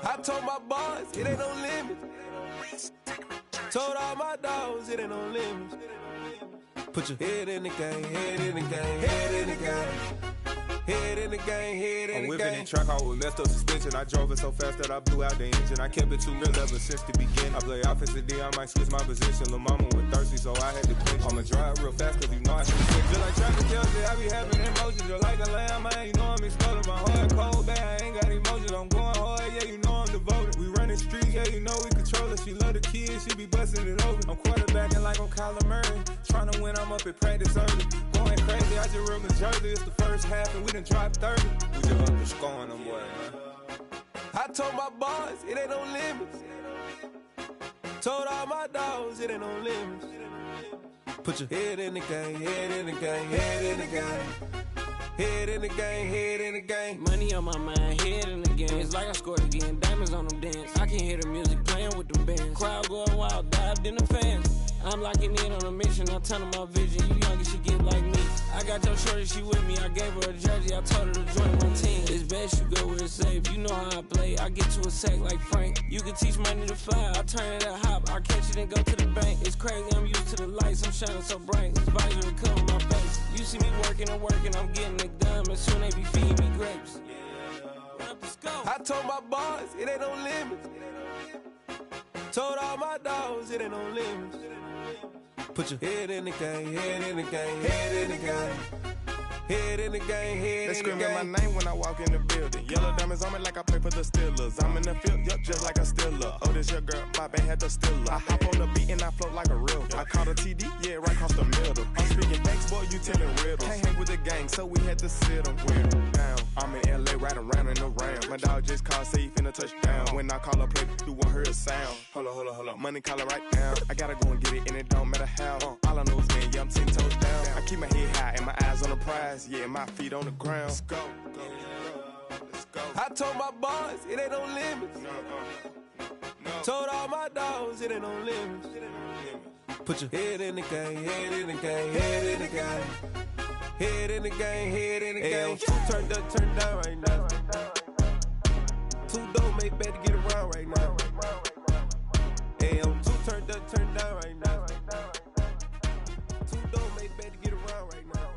I told my boys, it ain't no limit. Told all my dogs, it ain't no limits. Put your head in the game, head in the game, head in the game. Head in the game, head in the game. I'm whipping in track, I was messed up suspension. I drove it so fast that I blew out the engine. I kept it too real ever since the beginning. I play offensive D, I might switch my position. Lil' mama was thirsty, so I had to quit. I'ma drive real fast, cause you know I should quit. Just like traffic tells me, I be having emotions. Just like a lamb, man, you know I'm exploding. My heart cold, bad, I ain't got emotions. I'm going hard, yeah, you know I'm devoted. We running streets, yeah, you know we control it. She love the kids, she be busting it open. I'm quarterbacking like I'm Kyler Murray. Trying to win, I'm up at practice early. Going crazy, I just run the jersey. It's the first half, and we done dropped 30. We just up to scoring them, boy, man. I told my boys, it ain't no limits. Told all my dogs, it ain't no limits. Put your head in the game, head in the game, head in the game. Head in the game, head in the game. Money on my mind, head in the game. It's like I scored again, diamonds on them dance. I can hear the music playing with them bands. Crowd going wild, dived in the fans. I'm locking in on a mission, I'm telling my vision. You young, you should get like me. I got your shorty, she with me. I gave her a jersey, I told her to join my team. It's best you go where it's safe. You know how I play. I get to a sack like Frank. You can teach money to fly. I turn it a hop. I catch it and go to the bank. It's crazy, I'm used to the lights. I'm shining so bright. This visor to cover my face. You see me working and working. I'm getting it done. And soon they be feeding me grapes. I told my boys, it ain't no limits. Told all my dogs, it ain't no limits. Put your head in the game, head in the game, head in the game. Head in the game, head they in the game. They screaming my name when I walk in the building. Yellow diamonds on me like I play for the Steelers. I'm in the field, yup, just like a Steeler. Oh, this your girl, my band had the Steeler. I hop on the beat and I float like a real. I caught a TD, yeah, right across the middle. I'm speaking thanks, boy, you telling riddles. Can't hang with the gang, so we had to sit them down. I'm in LA, riding around and around. My dog just called, say he finna touchdown. When I call a play, you won't hear a sound. Hold up, money calling right now. I gotta go and get it, and it don't matter how. All I know is, man, yeah, I'm 10 toes down. I keep my head high and my eyes on the prize. Yeah, my feet on the ground. Let's go. I told my boys, it ain't no limits. Told all my dogs, it ain't no limits. Put your head in the game, head in the game, head in the game. Head in the game, head in the game. Two turned up, turned down right now. Two don't make bad to get around right now. Hey, I'm two turned up, turned down right now. Two don't make bad to get around right now.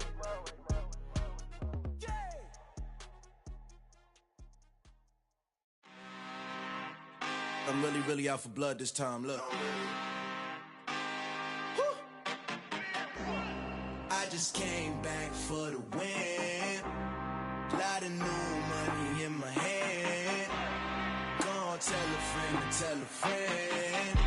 I'm really out for blood this time, look. I just came back for the win. Lot of new money in my hand. Gonna tell a friend to tell a friend.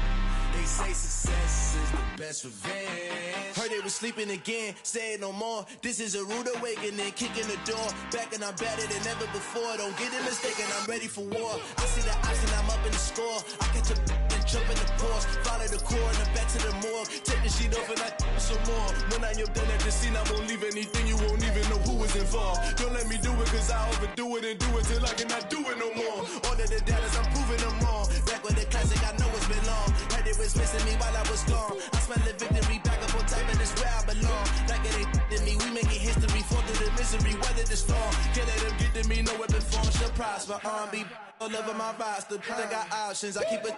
They say success is the best revenge. Heard they was sleeping again, say it no more. This is a rude awakening, kicking the door. Back and I'm better than ever before. Don't get it mistaken, I'm ready for war. I see the option, I'm up in the score. I catch a and jump in the course. Follow the core and the back to the morgue. Take the sheet off and I some more. When I am done at the scene, I won't leave anything. You won't even know who is involved. Don't let me do it, cause I overdo it and do it till I cannot do it no more. All of the doubters, I'm proving them wrong. Back with the classic, I know it's been long. Heard it was missing me while I was gone. I smell the victory back up on top, and it's where I belong. Like it ain't to me, we making history. Fall through the misery, weather the storm. Can't let them get to me, no weapon form shall prosper. R&B all over my roster, I got options. I keep it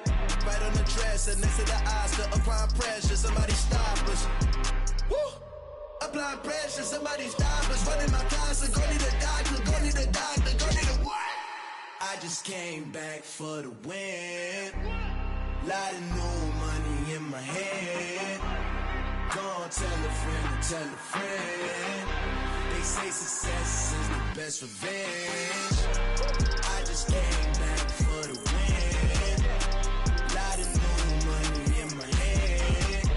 right on the dresser, next to the Oscar. Applying pressure, somebody stop us. Woo! Applying pressure, somebody stop us. Running my closet, go need a doctor, go need a doctor, go need a what? I just came back for the win. Lot of new money in my hand. Gonna tell a friend to tell a friend. They say success is the best revenge. I just came back for the win. Lot of new money in my hand.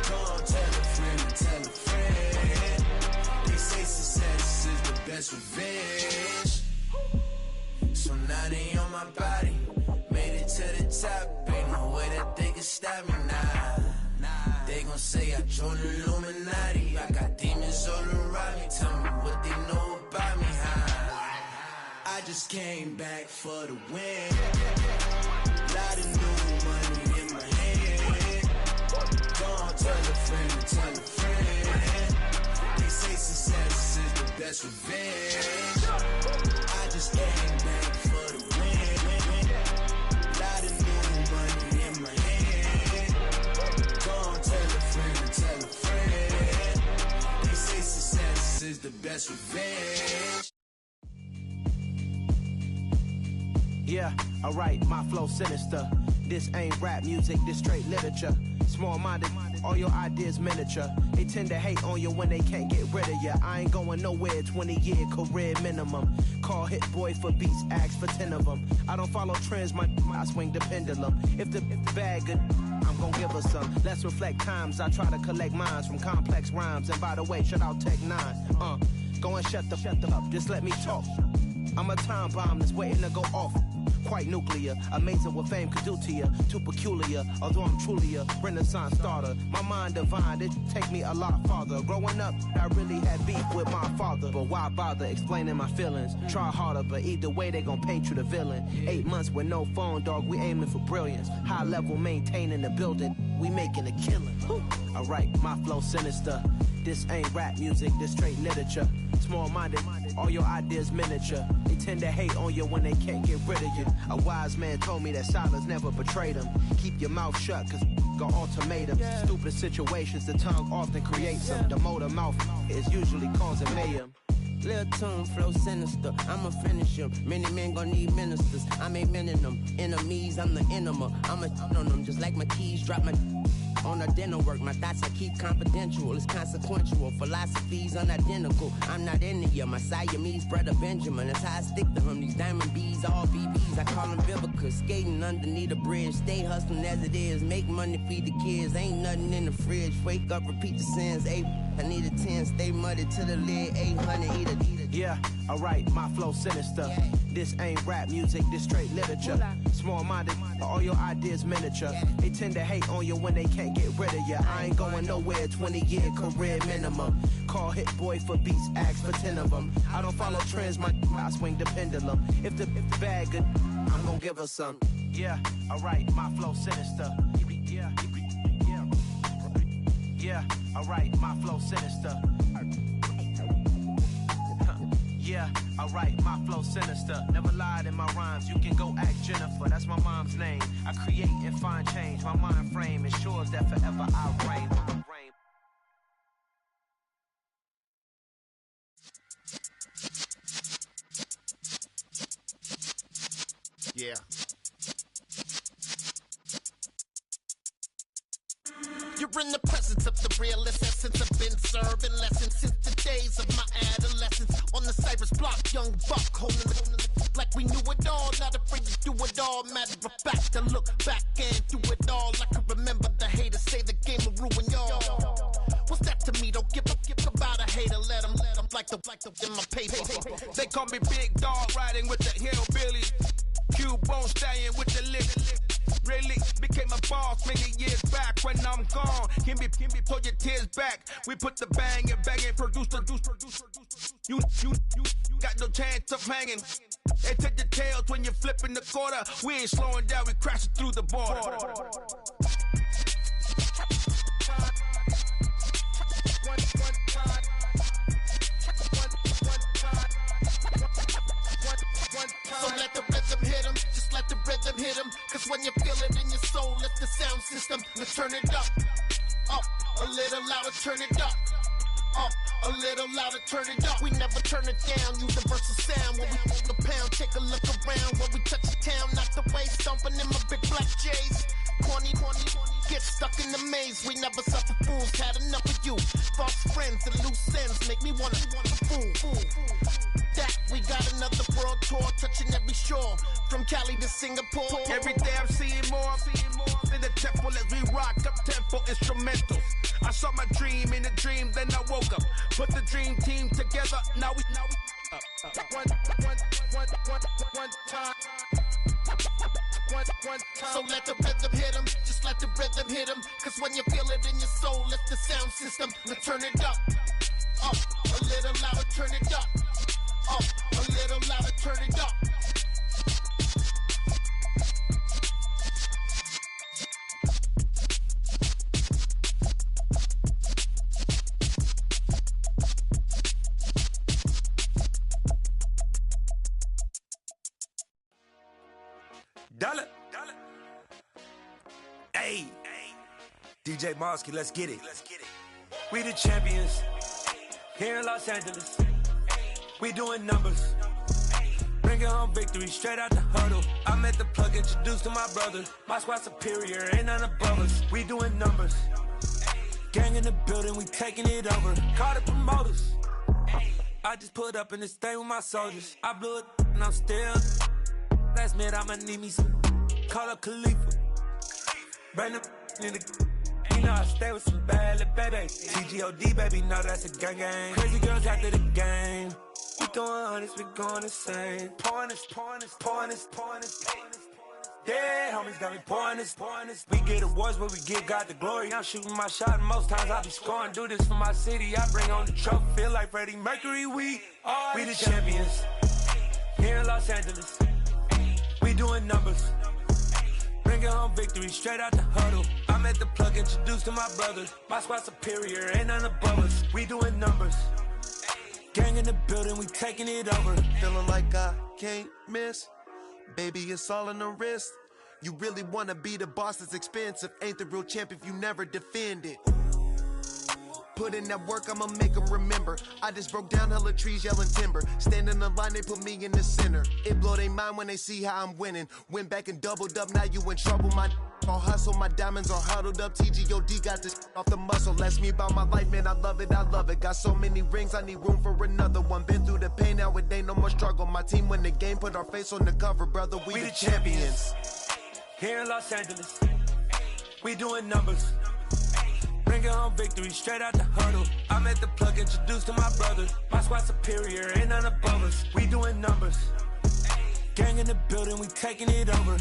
Gonna tell a friend to tell a friend. They say success is the best revenge. So now they on my body. Made it to the top. Ain't no way that they can stop me now. They gon' say I joined the Illuminati. I got demons all around me. Tell me what they know about me, huh? I just came back for the win. Lot of new money in my hand. Gonna tell a friend to tell a friend. They say success is the best revenge. I just came back for the win. Lot of new money in my hand. Gonna tell a friend to tell a friend. They say success is the best revenge. Yeah, alright, my flow sinister. This ain't rap music, this straight literature. Small-minded, all your ideas miniature. They tend to hate on you when they can't get rid of you. I ain't going nowhere, 20-year career minimum. Call Hit Boy for beats, ask for 10 of them. I don't follow trends, I swing the pendulum. If the bag good, I'm gon' give her some. Let's reflect times, I try to collect minds from complex rhymes. And by the way, shout out Tech 9. Go and shut the up, just let me talk. I'm a time bomb that's waiting to go off. Quite nuclear, amazing what fame could do to you. Too peculiar, although I'm truly a renaissance starter. My mind divine, it take me a lot farther. Growing up, I really had beef with my father. But why bother explaining my feelings? Try harder, but either way they gon' paint you the villain. 8 months with no phone, dog, we aiming for brilliance. High level maintaining the building, we making a killing. Alright, my flow sinister. This ain't rap music, this straight literature. Small-minded, all your ideas miniature. They tend to hate on you when they can't get rid of you. A wise man told me that silence never betrayed him. Keep your mouth shut, cause got ultimatums. Stupid situations, the tongue often creates them. The motor mouth is usually causing mayhem. Lil' tune, flow sinister, I'ma finish him. Many men gon' need ministers, I ain't mending them. Enemies, I'm the enema, I'ma on them. Just like my keys, drop my on the dinner work. My thoughts I keep confidential, it's consequential. Philosophies unidentical, I'm not into you. My Siamese brother Benjamin, that's how I stick to him. These diamond bees, all BBs, I call them Vivica. Skating underneath a bridge, stay hustling as it is. Make money, feed the kids, ain't nothing in the fridge. Wake up, repeat the sins, I need a 10, stay muddy to the lid, 800, eat it. Yeah, alright, my flow sinister. This ain't rap music, this straight literature. Small-minded, all your ideas miniature. They tend to hate on you when they can't get rid of you. I ain't going nowhere, 20-year career minimum. Call Hit Boy for beats, ask for 10 of them. I don't follow trends, I swing the pendulum. If the bag good, I'm gonna give her some. Yeah, alright, my flow sinister. Yeah, alright, my flow sinister. Yeah, alright, my flow sinister. Never lied in my rhymes, you can go ask Jennifer. That's my mom's name. I create and find change. My mind frame ensures that forever I reign. Yeah. You're in the presence of the realest essence. I've been serving lessons since the days of my adolescence. On the Cypress block, young buck holding the like we knew it all. Not afraid to do it all. Matter of fact, I look back and do it all. I can remember the haters say the game will ruin y'all. What's that to me? Don't give about a hater. Let them like the in my paper. They call me Big Dog, riding with the hillbillies. Q-Bone stallion with the lick. Really became a boss many years back. When I'm gone, can be pull your tears back. We put the bang and produce. You got no chance of hanging. They take your tails when you're flipping the quarter. We ain't slowing down, we crashing through the border. So let the rhythm hit him, just let the rhythm hit him. Cause when you feel it in your soul, lift the sound system. Let's turn it up, a little louder, turn it up. A little louder, turn it up. We never turn it down, universal sound. When we move the pound, take a look around. When we touch the town, knock the way, stomping in my big black J's. Corny, get stuck in the maze. We never suffer fools, had enough of you. False friends and loose ends make me wanna fool. That we got another world tour, touching every shore, from Cali to Singapore. Every day I'm seeing more in the temple as we rock up tempo instrumentals. I saw my dream in a dream, then I woke up. Put the dream team together, now we one time. So let the rhythm hit him, just let the rhythm hit him. Cause when you feel it in your soul, lift the sound system. Now turn it up, a little louder, turn it up. A little louder, turn it up. Dollar. Hey, DJ Mosky, let's get it. We the champions here in Los Angeles. We doing numbers. Bringing home victory straight out the huddle. I met the plug, introduced to my brother. My squad superior, ain't none above us. We doing numbers. Gang in the building, we taking it over. Call the promoters. I just put up in this thing with my soldiers. I blew it and I'm still. Last minute I'ma need me some. Call up Khalifa. Bring them in the. You know I stay with some bad little baby. TGOD baby, know that's a gang. Crazy girls after the game. We throwing hundreds, we going insane. Pouring this. Yeah, homies got me pouring this. We get awards, but we give God the glory. I'm shooting my shot, and most times I be scoring. Do this for my city, I bring on the trophy. Feel like Freddie Mercury, we the champions. Here in Los Angeles, we doing numbers. Bringing home victory straight out the huddle. I'm at the plug, introduced to my brothers. My squad superior, ain't none above us. We doing numbers. Gang in the building, we taking it over. Feeling like I can't miss. Baby, it's all in the wrist. You really wanna be the boss, it's expensive. Ain't the real champ if you never defend it. Put in that work, I'ma make them remember. I just broke down hella trees, yelling timber. Stand in the line, they put me in the center. It blow they mind when they see how I'm winning. Went back and doubled up, now you in trouble. My all hustle, my diamonds are huddled up. TGOD got this off the muscle. That's me about my life, man, I love it, I love it. Got so many rings, I need room for another one. Been through the pain, now it ain't no more struggle. My team win the game, put our face on the cover, brother, we the champions. Here in Los Angeles, we doing numbers. Bringing home victory straight out the huddle. I'm at the plug, introduced to my brothers. My squad superior, ain't none above us. We doing numbers. Gang in the building, we taking it over.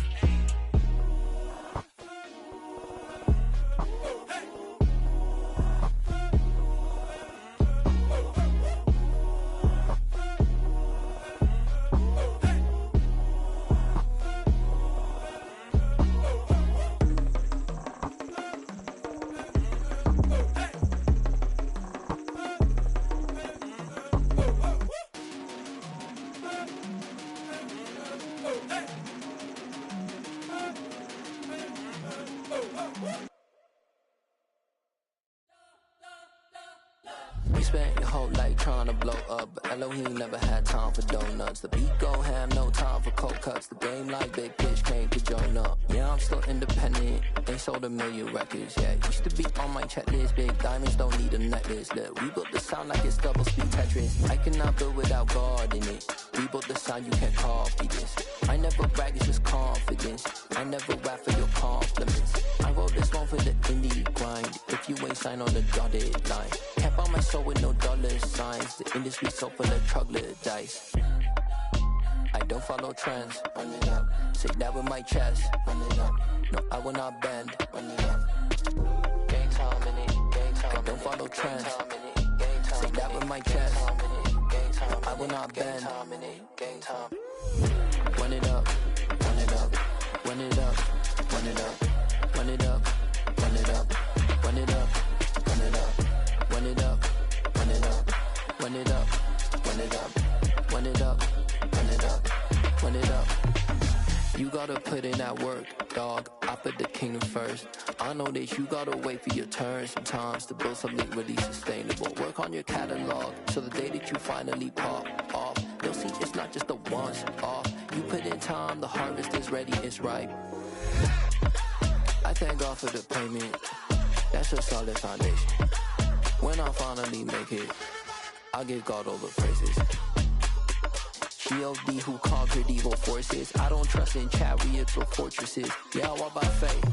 We spent your whole life trying to blow up, but Elohim never had time for donuts. The beat go ham, no time for cold cuts. The game like Big Pitch came to join up. Yeah, I'm still independent, ain't sold a million records yet. Used to be on my checklist, big diamonds don't need a necklace. Look, we built the sound like it's double speed Tetris. I cannot build without God in it. We built the sound, you can't copy this. I never brag, it's just confidence. I never rap for your compliments. I wrote this one for the indie grind. If you ain't signed on the dotted line, can't buy my soul with no dollar signs. The industry so full of troglodytes. I don't follow trends. Run it up. Say that with my chest. Run it up. No, I will not bend. Run it up. Gang time in it. Gang time. I don't follow trends. Say that with my chest. I will not bend. Gang time. Run it up. Run it up. Run it up. Run it up. Run it up. Run it up. Run it up. Run it up. Run it up. Run it up. Run it up. Run it up. Run it up. Run it up. Run it up. You gotta put in that work, dog. I put the kingdom first. I know that you gotta wait for your turn sometimes to build something really sustainable. Work on your catalog so the day that you finally pop off, they'll see it's not just a once off. You put in time, the harvest is ready, it's ripe. I thank God for the payment. That's a solid foundation. When I finally make it, I give God all the praises. G.O.D. who conquered evil forces. I don't trust in chariots or fortresses. Yeah, I walk by faith.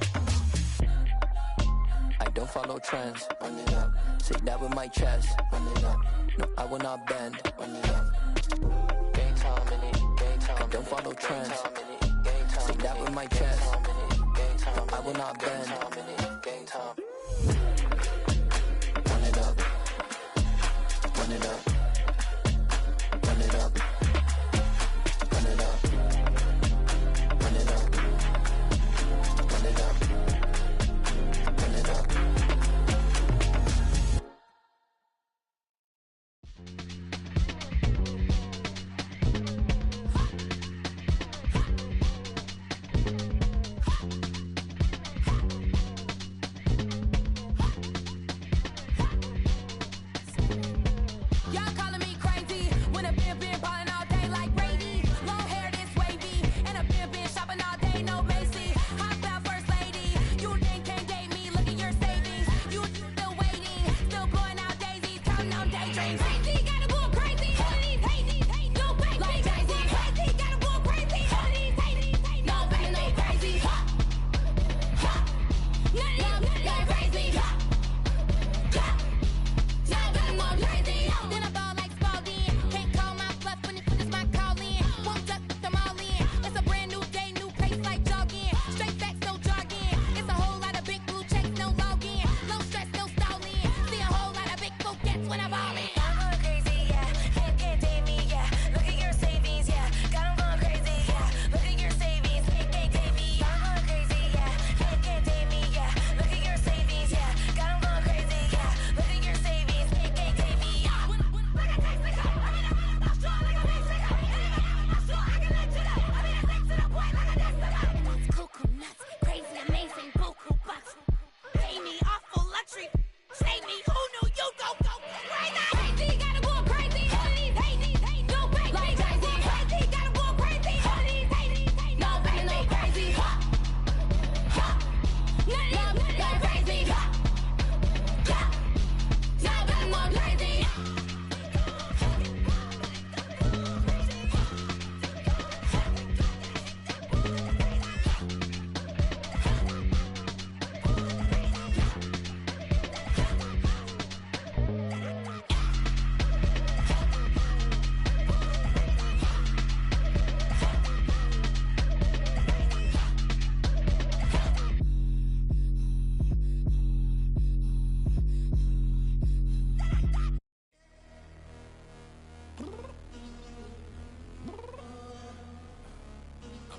I don't follow trends. Run it up. Say that with my chest. Run it up. No, I will not bend. Run it up. Gang time in it. Gang time. I don't follow trends. Say that with my chest. I will not bend. Gang time. Run it up. Run it up. Run it up. Run it up. Run it up. Run it up. Run it up. Crazy, gotta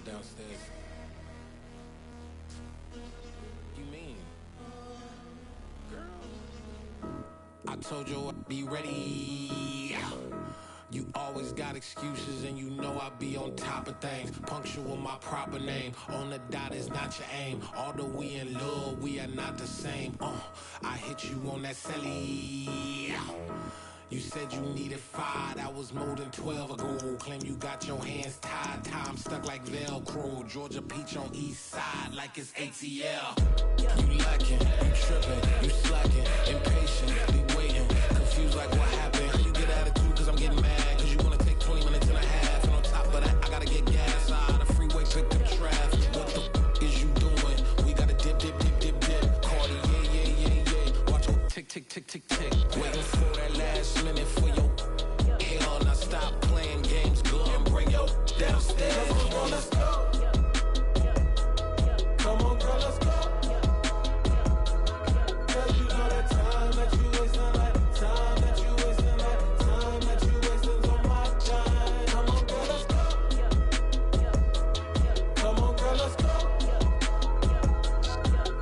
downstairs. You mean? Girl, I told you I'd be ready. You always got excuses and you know I be on top of things. Punctual my proper name. On the dot is not your aim. Although we in love, we are not the same. I hit you on that celly. You said you needed 5, that was more than 12 ago. Claim you got your hands tied, time stuck like Velcro. Georgia peach on east side like it's ATL. You lacking, you tripping, you slacking, impatient, be waiting, confused like what happened. How you get attitude cause I'm getting mad, cause you wanna take 20 minutes and a half. And on top of that, I gotta get gas out of the freeway, pick up traffic. What the is you doing? We gotta dip, Cardi, yeah. Watch your tick, waiting for that last minute for your hell. Now stop playing games, go and bring your downstairs. Come on, girl, let's go. Come on, girl, let's go. Girl, you know that time that you wasting, like time that you wasting, like time that you wasting on my time. Come on, girl, let's go. Come on, girl, let's go.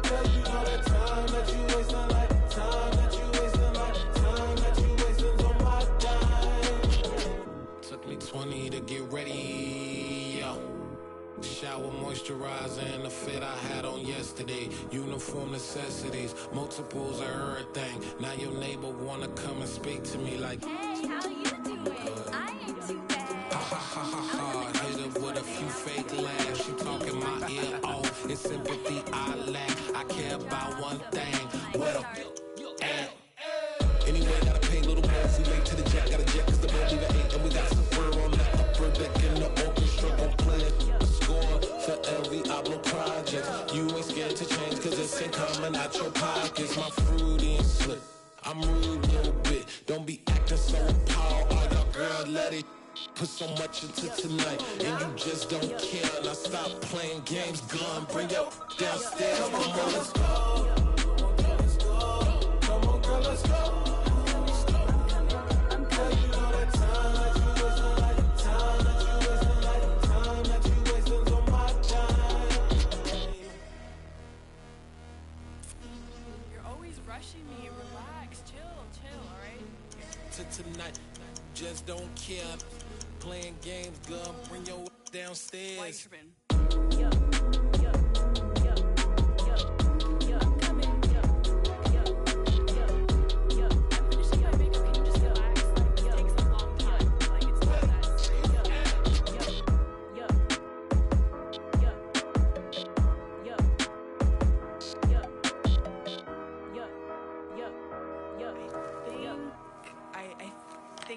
Girl, you know that time that you wasting, like time that you wasting, like time that you wasting on my time. Took me 20 to get ready. Shower, moisturizer, and the fit I had on yesterday. Uniform necessities, multiples of everything. Now your neighbor wanna come and speak to me like, hey, how you doing? I ain't too bad. Ha. Hit her with a few fake laughs. She talking my ear off. It's sympathy I lack. I care about one thing. What up? Anyway, gotta pay a little more if we late to the jet. Gotta jet cause the boat leave at 8. And we got some fur on the upper deck in the orchestra. Gon' play a score for every Ablo project. You ain't scared to change cause it's ain't coming out your pockets. My fruity and slip. I'm rude a little bit. Don't be acting so appalled. All y'all girl, let it put so much into tonight. And you just don't care. Now stop playing games, gun. Bring your downstairs. Come on, let's go. Come on, girl, let's go. Me, relax, chill, alright? Tonight, just don't care. Playing games, girl, bring your downstairs. Why you tripping?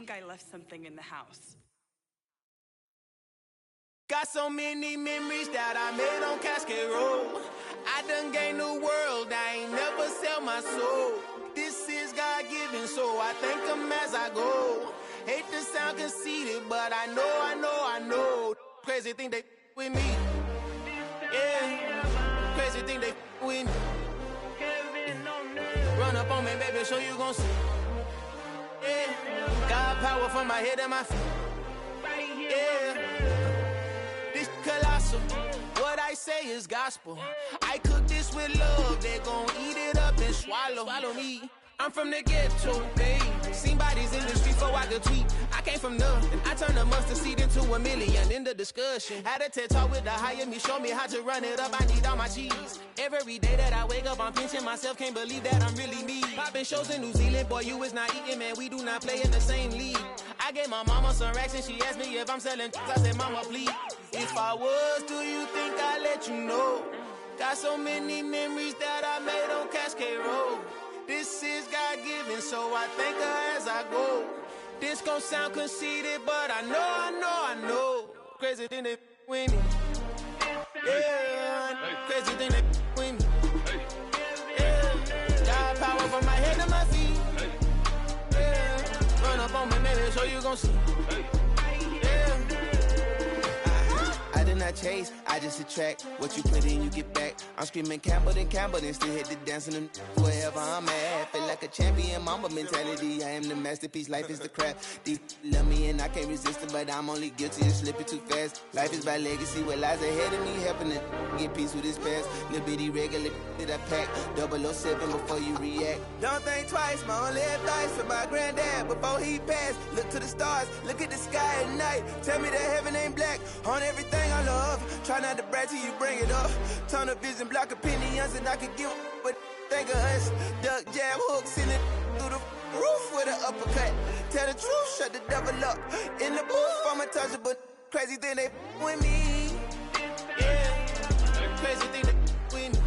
I left something in the house. Got so many memories that I made on Cascade Road. I done gained the world, I ain't never sell my soul. This is God-given, so I thank him as I go. Hate to sound conceited, but I know. Crazy thing they with me. Yeah, crazy thing they with me. Run up on me, baby, so you gon' see. Yeah, God power from my head and my feet. Yeah, this colossal. What I say is gospel. I cook this with love. They gon' eat it up and swallow me. I'm from the ghetto, babe. Seen bodies in the streets so I could tweet. I came from nothing. I turned a mustard seed into a million in the discussion. Had a TED talk with the higher me, show me how to run it up. I need all my cheese. Every day that I wake up, I'm pinching myself. Can't believe that I'm really me. Popping shows in New Zealand, boy, you is not eating, man. We do not play in the same league. I gave my mama some racks and she asked me if I'm selling. I said, mama, please. If I was, do you think I'd let you know? Got so many memories that I made on Cascade Road. This is God-given, so I thank her as I go. This gon' sound conceited, but I know. Crazy thing they with me. Yeah, crazy thing they with me. Yeah, God power from my head to my feet. Yeah, run up on me, baby, so you gon' see. I did not chase, I just attract. What you put in, you get back. I'm screaming Campbell, then still hit the dancing and wherever I'm at. Feel like like a champion, mama mentality. I am the masterpiece, life is the craft. Deep love me and I can't resist it, but I'm only guilty of slipping too fast. Life is by legacy, what lies ahead of me, helping to get peace with this past. Little bitty regular that I pack, 007 before you react. Don't think twice, my only advice for my granddad before he passed. Look to the stars, look at the sky at night. Tell me that heaven ain't black on everything I love. Try not to brag till you bring it up. Tunnel vision, block opinions, and I could give but think of us. Duck, jab, hook, send it through the roof with an uppercut. Tell the truth, shut the devil up. In the booth, I'm untouchable. Crazy thing they with me. Yeah, crazy thing they with me.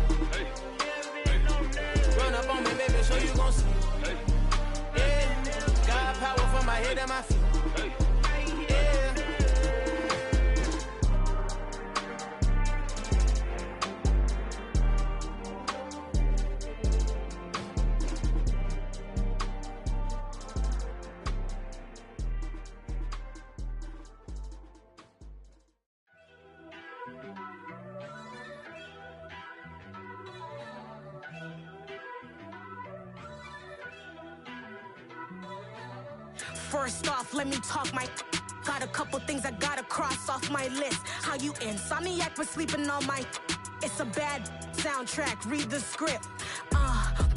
Run up on me, baby, so you gon' see. Yeah, got power from my head and my feet. First off, let me talk my. Got a couple things I gotta cross off my list. How you insomniac for sleeping on my. It's a bad soundtrack, read the script.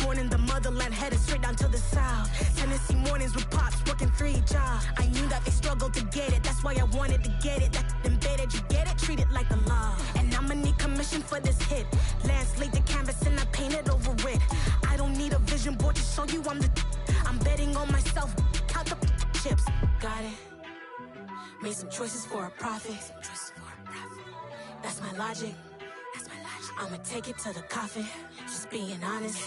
Born in the motherland, headed straight down to the south. Tennessee mornings with pops, working 3 jobs. I knew that they struggled to get it, that's why I wanted to get it. That embedded, you get it, treat it like the law. And I'ma need commission for this hit. Lance laid the canvas and I painted over it. I don't need a vision board to show you I'm the. I'm betting on myself, count the chips. Got it. Made some choices for a profit. That's my logic. I'ma take it to the coffin. Just being honest.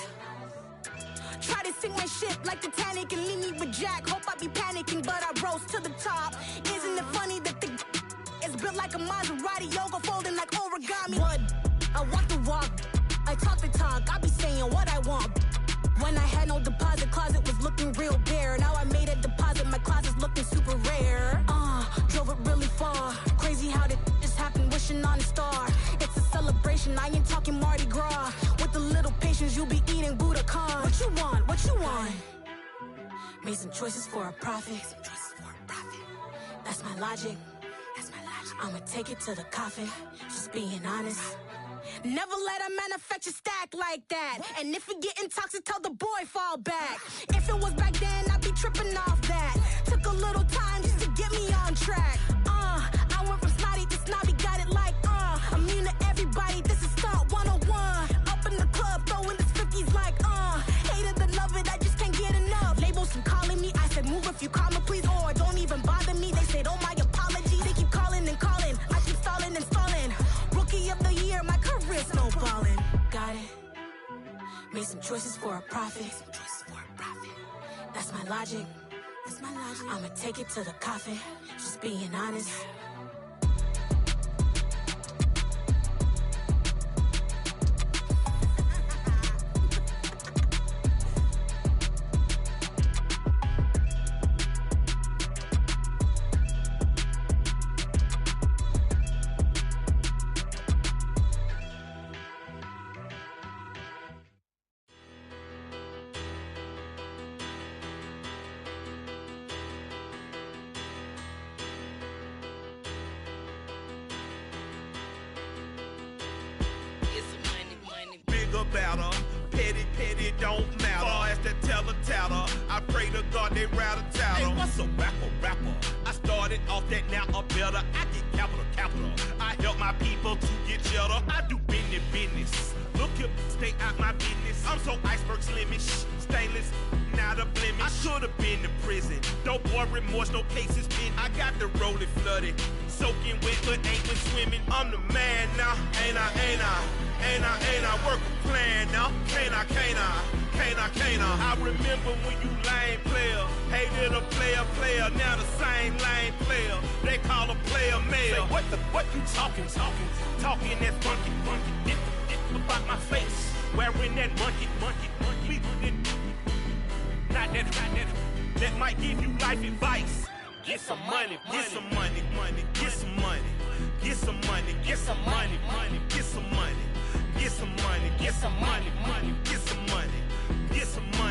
Try to sink my ship like Titanic and leave me with Jack. Hope I be panicking, but I rose to the top. Isn't it funny that the is built like a Maserati, yoga folding like origami? What? I walk the walk, I talk the talk. I be saying what I want. When I had no deposit, closet was looking real bare. Now I made a deposit, my closet's looking super rare. Drove it really far. Crazy how did this happen, wishing on a star. It's a celebration, I ain't talking Mardi Gras. With a little patience, you'll be eating Budokan. What you want? What you want? Made some choices for a profit. That's my logic. I'ma take it to the coffin. Just being honest. Never let a manufacture stack like that. And if it getting toxic, tell the boy fall back. If it was back then, I'd be tripping off that. Took a little time just to get me on track. I went from snotty to snobby, got it like immune to everybody, this is stunt 101. Up in the club, throwing this 50s like hate it, then love it, I just can't get enough. Labels keep calling me, I said move if you call me please, or don't even bother me. They said oh my apology, they keep calling and calling. I keep stalling and stalling. Rookie of the year, my career snowballing. Got it. Made some choices for a profit. That's my logic. I'ma take it to the coffin. Just being honest. Petty don't matter. Far as that teller-tatter, I pray to God they rattle-tattle. Hey, what's a rapper? I started off that, now I'm better. I get capital. I help my people to get cheddar. I do business. Look here, stay out my business. I'm so iceberg slimish, stainless, not a blemish. I should've been to prison. No boy remorse, no cases been. I got the rolling flooded, soaking wet, but ain't been swimming. I'm the man now, ain't I work a plan now. Can't I? I remember when you lame player, hated a player, now the same lame player. They call a player male. Say, what you talking that funky. Get about my face, wearing that monkey. We not that might give you life advice. Get some money. Get some money.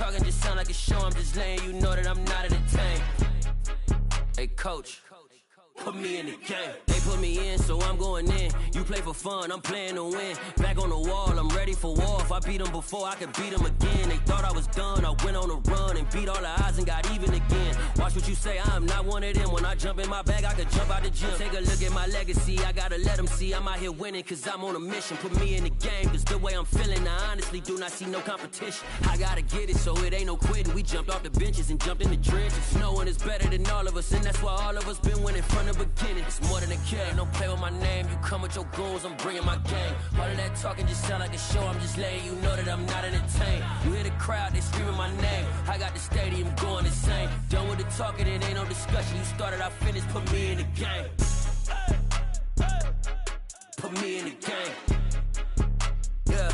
talking just sound like a show. I'm just letting you know that I'm not entertained. Hey, coach, put me in the game. They put me in, so I'm going in. You play for fun, I'm playing to win. Back on the wall, I'm ready for war. If I beat them before, I could beat them again. They thought I was done, I went on a run and beat all the odds and got even again. Watch what you say, I'm not one of them. When I jump in my bag, I could jump out the gym. Take a look at my legacy, I gotta let them see I'm out here winning, cause I'm on a mission. Put me in the game, cause the way I'm feeling, I honestly do not see no competition. I gotta get it, so it ain't no quitting. We jumped off the benches and jumped in the trenches. No one is better than all of us, and that's why all of us been winning from the beginning. It's more than a game, don't play with my name. You come with your goons, I'm bringing my game. All of that talking just sound like a show. I'm just letting you know that I'm not entertained. You hear the crowd, they screaming my name. I got the stadium going insane. Done with the talking, it ain't no discussion. You started, I finished, put me in the game. Put me in the game. Yeah,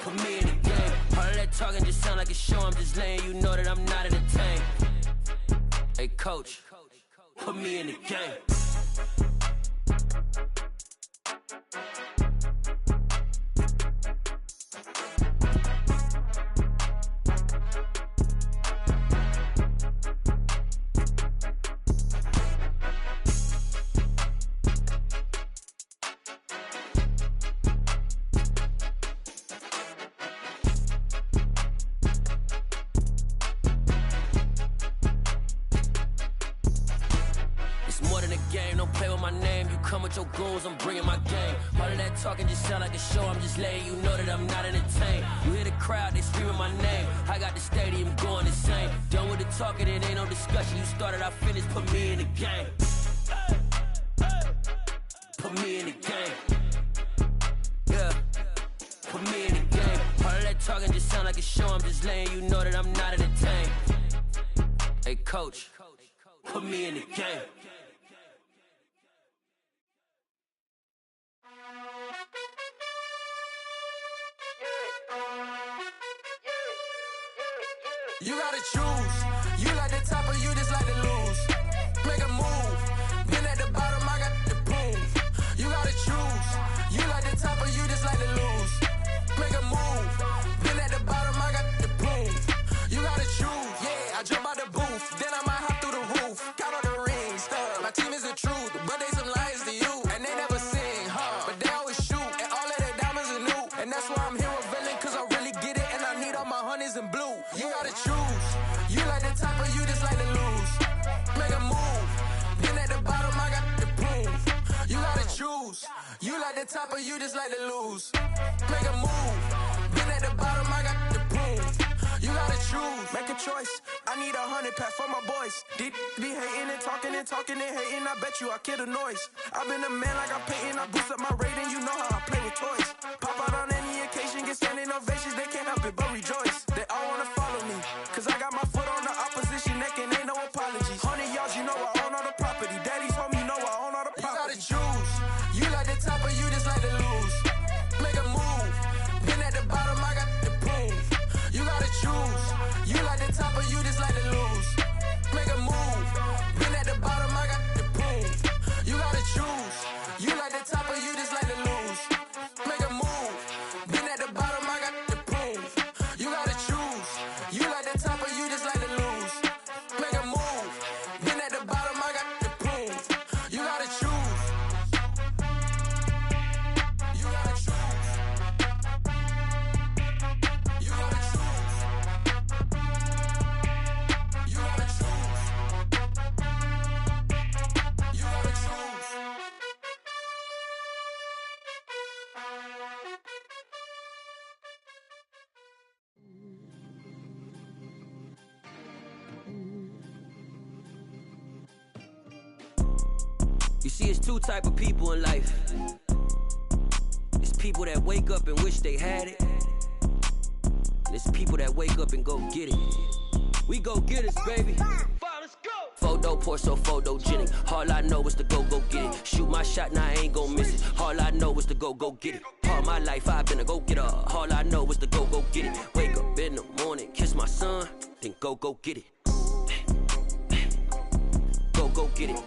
put me in the game. All of that talking just sound like a show. I'm just letting you know that I'm not entertained. Hey, coach, put me in the game. Your goons, I'm bringing my game. All of that talking just sound like a show. I'm just letting you know that I'm not entertained. You hear the crowd, they screaming my name. I got the stadium going insane. Done with the talking, it ain't no discussion. You started, I finished, put me in the game. Put me in the game. Yeah, put me in the game. All of that talking just sound like a show. I'm just letting you know that I'm not entertained. Hey, coach, put me in the game. You gotta choose. You like the top or you just like to lose. Make a move. Been at the bottom, I got the proof. You gotta choose. You like the top or you just like to lose. Make a move. Been at the bottom, I got the proof. You gotta choose. Yeah, I jump out the booth. Then I might hop through the roof. Count all the rings. My team is the truth, but they some liars to you. And they never sing, but they always shoot. And all of their diamonds are new. And that's why I'm here revealing, cause I really get it. And I need all my honeys in blue. You gotta choose. You like the top or you just like to lose. Make a move. Been at the bottom, I got the proof. You gotta choose. You like the top or you just like to lose. Make a move. Been at the bottom, I got the proof. You gotta choose. Make a choice. I need 100 pack for my boys. Deep be hating and talking and talking and hating. I bet you I kill the noise. I've been a man like I'm Peyton. I boost up my rating. You know how I play with toys. Pop out on any occasion, get standing ovations. They can't help it but rejoice. They all wanna follow me, cause I got my foot on the opposition neck and ain't no apologies. 100 yards, you know I own all the property. Daddy's home, you know I own all the property. You gotta choose. You like the top or you just like to lose. Make a move. Been at the bottom, I got the proof. You gotta choose. You like the top or you just like to lose. Make a move. Been at the bottom, I got the proof. You gotta choose. You like the top or you just like to lose. Make a move. Been at the bottom, I got the proof. You gotta choose. You like the top or you just like to lose. Make a move. Been at the bottom, I got the proof. You gotta choose. You gotta choose. You gotta choose. You gotta choose. You gotta choose. You see, it's two type of people in life. It's people that wake up and wish they had it. And it's people that wake up and go get it. We go get it, baby. Photo poor, so photogenic. All I know is to go get it. Shoot my shot, now I ain't gon' miss it. All I know is to go get it. All my life I've been a go-getter. All I know is to go get it. Wake up in the morning, kiss my son, then go get it. Go get it.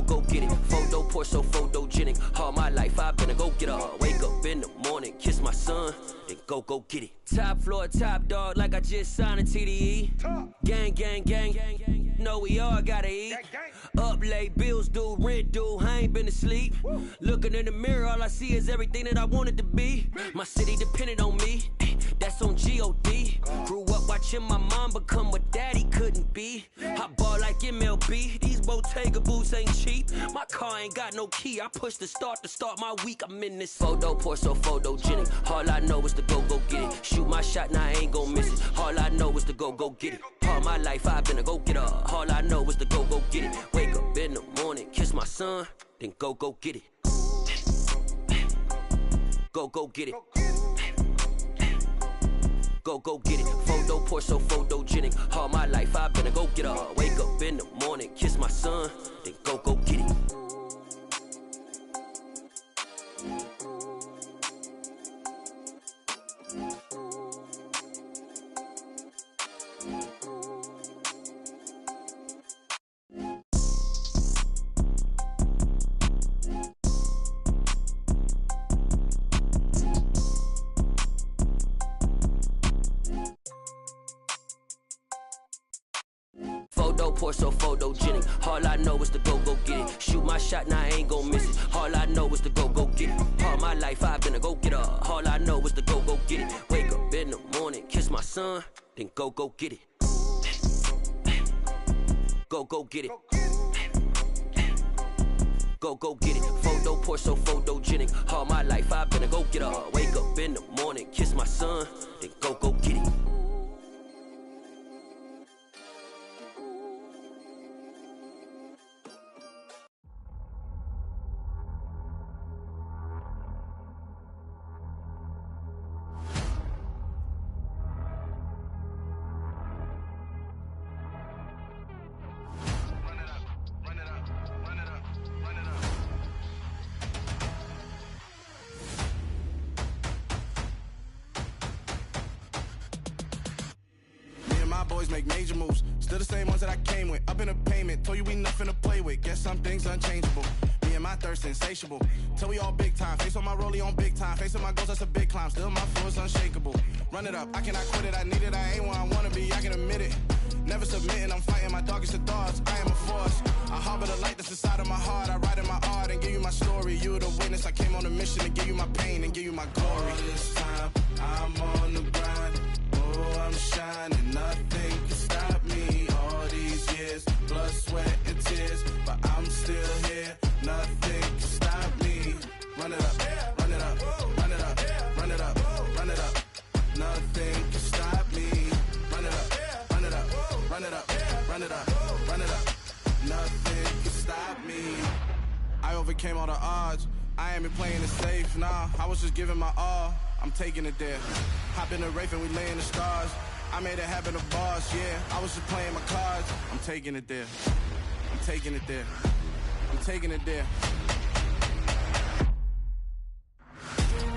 Go get it. Photo poor, so photogenic. All my life I've been a go-getter. Wake up in the morning, kiss my son, then go get it. Top floor, top dog, like I just signed a TDE. Gang, gang, gang, know we all gotta eat. Up late, bills due, rent due, I ain't been asleep. Looking in the mirror, all I see is everything that I wanted to be. My city depended on me, that's on G.O.D. Grew up watching my mom become what daddy couldn't be. I ball like MLB, these Bottega boots ain't cheap. My car ain't got no key, I push the start to start my week. I'm in this photo, pour so photogenic. All I know is to go get it. Shoot my shot, now I ain't gon' miss it. All I know is to go get it. All my life I've been a go-getter. All I know is to go get it. Wake up in the morning, kiss my son, then go get it. Go get it. Go get it. Photo, pour so photogenic. All my life I've been a go-getter. Wake up in the morning, kiss my son, then go get it. Pour so photogenic. All I know is to go get it. Shoot my shot, now I ain't gon' miss it. All I know is to go get it. All my life I've been a go-getter. All I know is to go get it. Wake up in the morning, kiss my son, then go get it. Go get it. Go get it. Photo, pour so photogenic. All my life I've been a go-getter. Wake up in the morning, kiss my son, then go get it. Boys make major moves, still the same ones that I came with. Up in a payment, told you we nothing to play with. Guess some things unchangeable. Me and my thirst insatiable. Till we all big time. Face on my rollie on big time. Facing my goals, that's a big climb. Still my flow is unshakable. Run it up, I cannot quit it. I need it, I ain't where I wanna be. I can admit it. Never submitting, I'm fighting my darkest of thoughts. I am a force. I harbor the light that's inside of my heart. I write in my art and give you my story. You the witness. I came on a mission to give you my pain and give you my glory. All this time, I'm on the grind. Oh, I'm shining, nothing can stop me. All these years, blood, sweat, and tears, but I'm still here. Nothing can stop me. Run it up, run it up, run it up, run it up, run it up. Nothing can stop me. Run it up, run it up, run it up, run it up, run it up. Nothing can stop me. I overcame all the odds. I ain't been playing it safe, nah. I was just giving my all. I'm taking it there. Hop in the Wraith and we lay in the stars. I made it happen, a boss, yeah. I was just playing my cards. I'm taking it there. I'm taking it there. I'm taking it there.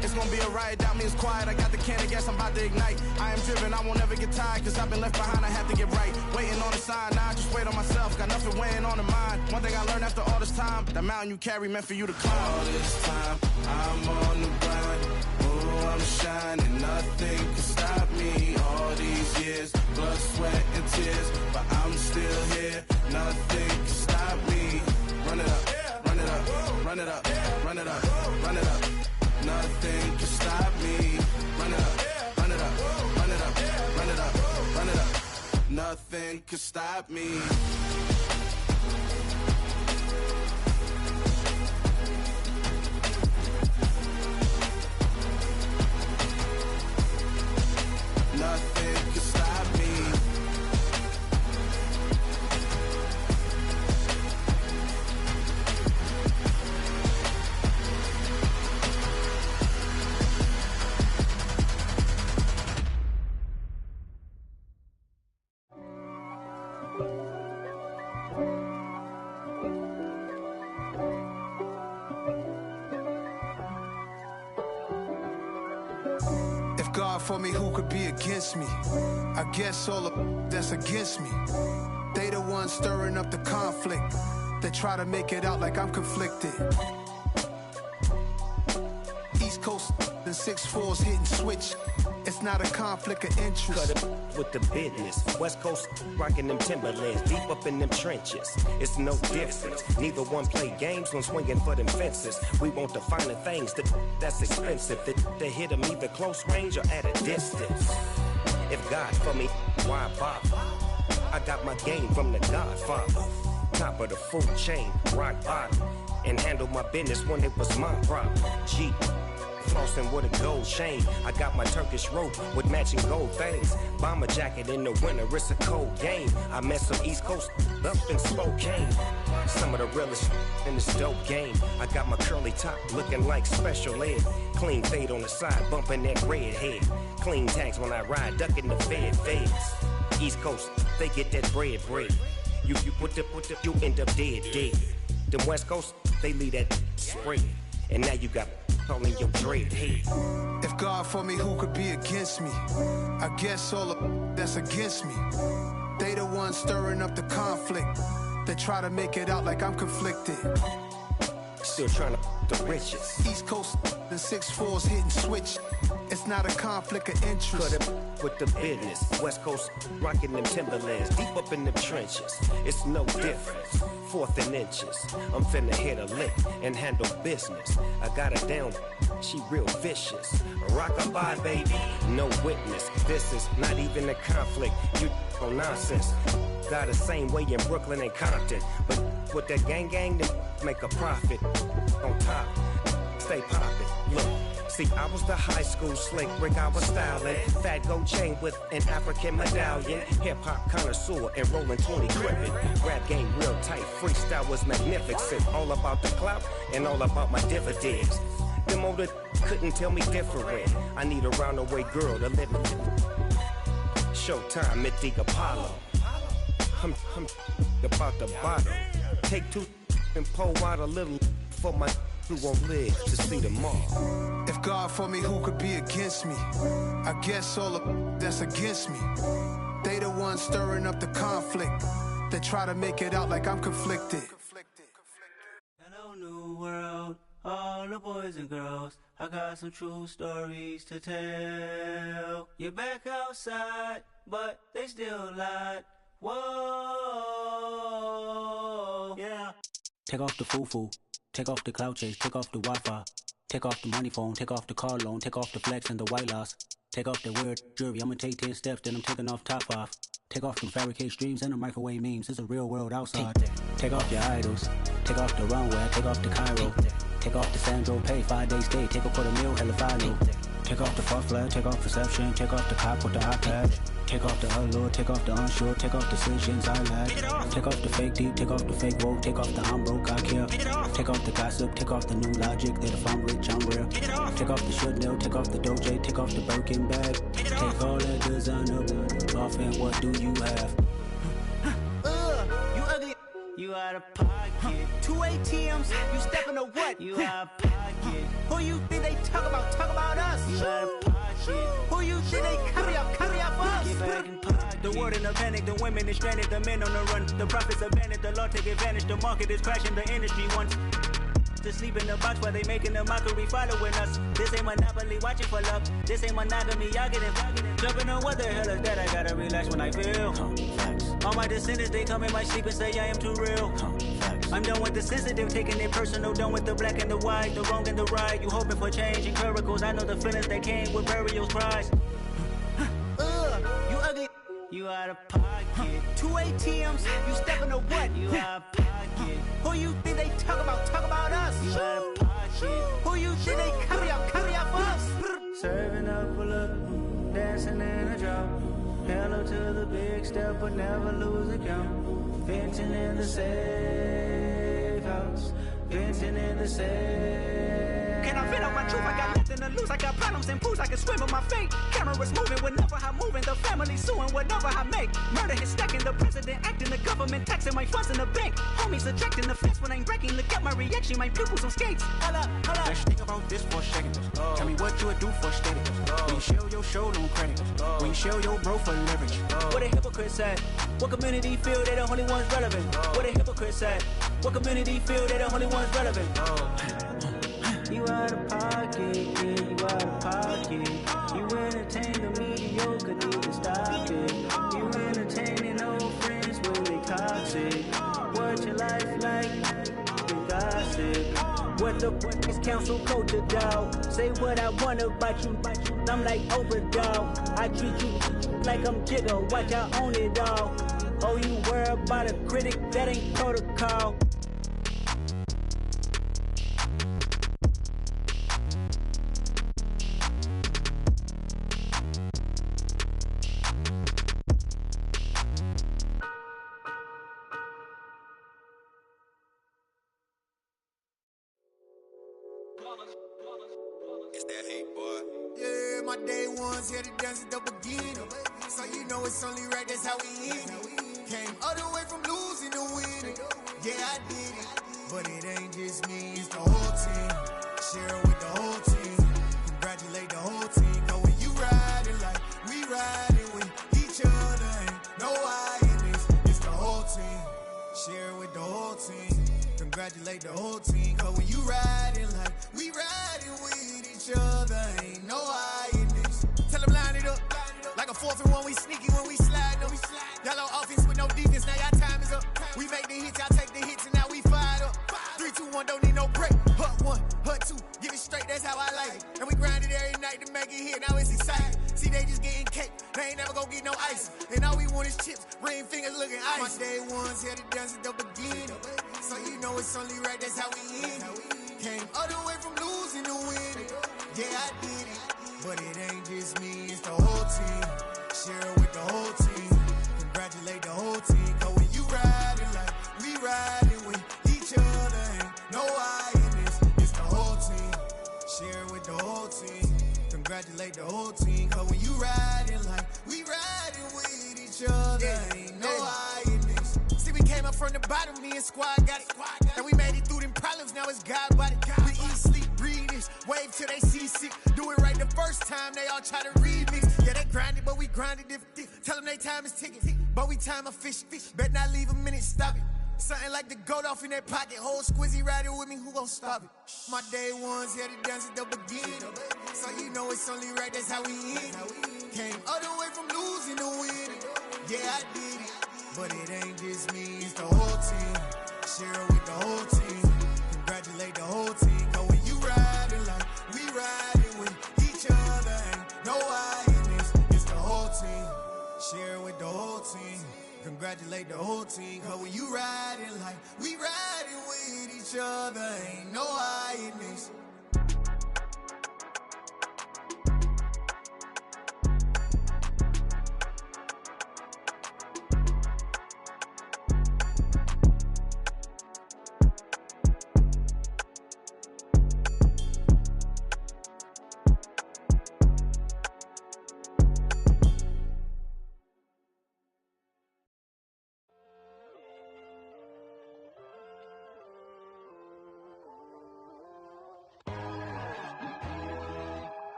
It's gonna be a riot, doubt me it's quiet. I got the can of gas, I'm about to ignite. I am driven, I won't ever get tired, cause I've been left behind, I have to get right. Waiting on the sign, now I just wait on myself. Got nothing weighing on the mind. One thing I learned after all this time, the mountain you carry meant for you to climb. All this time, I'm on the grind. Oh, I'm shining, nothing can stop me. All these years, blood, sweat, and tears, but I'm still here. Nothing can stop me. Run it up, run it up, run it up, run it up, run it up. Nothing can stop me. Run it up, run it up, run it up, run it up, run it up. Nothing can stop me. Nothing can stop me. God for me, who could be against me? I guess all of that's against me. They the ones stirring up the conflict. They try to make it out like I'm conflicted. East Coast and 6'4s hitting switch. It's not a conflict of interest. Cut it with the business. West Coast rocking them Timberlands, deep up in them trenches. It's no difference. Neither one play games when swinging for them fences. We want the finer things that's expensive. To hit them either close range or at a distance. If God for me, why bother? I got my game from the Godfather. Top of the food chain, rock bottom. And handle my business when it was my problem. G. Flossing with a gold chain. I got my Turkish rope with matching gold things. Bomber jacket in the winter, it's a cold game. I met some East Coast up in Spokane. Some of the realest in this dope game. I got my curly top looking like special ed. Clean fade on the side, bumping that red head. Clean tags when I ride, ducking the feds. East Coast, they get that bread. You you end up dead. Them West Coast, they leave that spray. And now you got all in your dread head. If God for me, who could be against me? I guess all that's against me. They the ones stirring up the conflict. They try to make it out like I'm conflicted. Still trying to the riches. East Coast, the 6'4's hitting switch. It's not a conflict of interest. Cut it with the business. West Coast rocking them Timberlands, deep up in them trenches. It's no difference. 4th and inches. I'm finna hit a lick and handle business. I got her down, she real vicious. Rock-a-bye, baby, no witness. This is not even a conflict. You on nonsense. Got the same way in Brooklyn and Compton. But with that gang, then make a profit. On top, stay poppin'. Look. See, I was the high school slick Rick, I was styling. Fat gold chain with an African medallion. Hip-hop connoisseur and rolling 20 gripping. Rap game real tight, freestyle was magnificent. All about the clout and all about my dividends. Them older couldn't tell me different. I need a round-the-way girl to live in. Showtime, Mythic Apollo. I'm about the bottle. Take 2 and pour out a little for my who won't live to see tomorrow. If God for me, who could be against me? I guess all that's against me. They the ones stirring up the conflict. They try to make it out like I'm conflicted. Hello, new world, all the boys and girls. I got some true stories to tell. You're back outside, but they still lied. Whoa, yeah. Take off the foo-foo. Take off the cloud chase, take off the Wi-Fi. Take off the money phone, take off the car loan, take off the flex and the white loss. Take off the weird jewelry, I'ma take 10 steps, then I'm taking off top 5. Take off them fabricate streams and the microwave memes, it's a real world outside. Take off your idols, take off the runway, take off the Cairo. Take off the Sandro pay, 5-day stay, take a $250,000, hella final. Take off the false flag, take off perception, take off the cop with the iPad. Take off the allure, take off the unsure, take off decisions I lack. Take off the fake deep, take off the fake woke, take off the I'm broke, I care. Take off the gossip, take off the new logic that if I'm rich, I'm real. Take off the should know, take off the Doja, take off the Birkin bag. Take all that designer off and what do you have? You ugly. You out of pocket. 2 ATMs, you stepping to what? You out of pocket. Who you think they talk about? Talk about us. You out of pocket. Who you think they carry up us? Get back in pocket. The world in a panic, the women is stranded, the men on the run. The profits abandoned, the law take advantage. The market is crashing, the industry wants to sleep in the box while they making a mockery following us. This ain't Monopoly, watching for love. This ain't monogamy, y'all get it. Jumping on what the hell is that? I gotta relax when I feel. All my descendants, they come in my sleep and say I am too real. I'm done with the sensitive, taking it personal. Done with the black and the white, the wrong and the right. You hoping for change and miracles. I know the feelings that came with burials, cries. You ugly. You out of pocket. 2 ATMs, you stepping to what? You out of pocket. Who you think they talk about? Talk about us. You out of pocket. Who you think they carry up us? Serving up a look, dancing in a drop. Hello to the big step, but never lose a count. Venting in the safe house. Venting in the safe. Can I vent out my truth? I got nothing to lose. I got problems and pools. I can swim with my fate. Cameras moving whenever I'm moving. The family suing whatever I make. Murder is stacking. The president acting. The government taxing my funds in the bank. Homies ejecting the fence when I'm breaking. Look at my reaction. My pupils on skates. Hold up. Let's think about this for a second. Tell me what you would do for steady. When you show your show, no credit. When you show your bro for leverage. What a hypocrite said. What community feel they the only ones relevant? What a hypocrite said. What community feel they the only ones relevant? You out of pocket, yeah, you out of pocket. You entertain the mediocre, need to stop it. You entertaining old friends when they toxic. What your life like? The gossip. What the fuck is council culture, dog? Say what I want about you. I'm like overdog. I treat you like I'm Jigga. Watch I own it all. Oh, you worry about a critic? That ain't protocol. It's that hate, boy. Yeah, my day ones here to dance at the beginning. So you know it's only right, that's how we end it. Came all the way from losing to winning. Yeah, I did it. But it ain't just me, it's the whole team. Share it with the whole team. Congratulate the whole team. Cause when you riding like we riding with each other, ain't no I in this. It's the whole team. Share it with the whole team. Congratulate the whole team. Cause when you riding like we riding with each other, ain't no I in this. Tell them line it up. Like a 4th and 1, we sneaky when we slide them. Y'all on offense with no defense, now y'all time is up. We make the hits, y'all take the hits, and now we fired up. 3, 2, 1, don't need no break. Hut 1, hut 2, get it straight, that's how I like it. And we grind it every night to make it hit, now it's exciting. See, they just getting cake, they ain't never gonna get no ice. And all we want is chips, ring fingers looking ice. My day ones here to dance at the beginning. So you know it's only right, that's how we end it. Came all the way from losing to winning. Yeah, I did it. But it ain't just me, it's the whole team. Share it with the whole team. Congratulate the whole team. Cause when you riding like we riding with each other, ain't no I in this. It's the whole team. Share it with the whole team. Congratulate the whole team. Cause when you riding like we riding with each other, ain't no I in this. See, we came up from the bottom, me and squad got it. And we made it through them problems, now it's God body. We eat, sleep, breathe this, wave till they see sick. Do it right the first time, they all try to remix. Yeah, they grinded, but we grinded different. Tell them they time is ticking, but we time a fish. Bet not leave a minute, stop it. Something like the goat off in that pocket. Whole squizzy riding with me, who gon' stop it? My day ones here to dance at the beginning. So you know it's only right, that's how we end it. Came all the way from losing to winning. Yeah, I did it. But it ain't just me, it's the whole team. Share it with the whole team. Congratulate the whole team. Cause when you riding like we riding with each other, ain't no I in this. It's the whole team. Share it with the whole team. Congratulate the whole team. Cause when you riding like we riding with each other, ain't no I in this.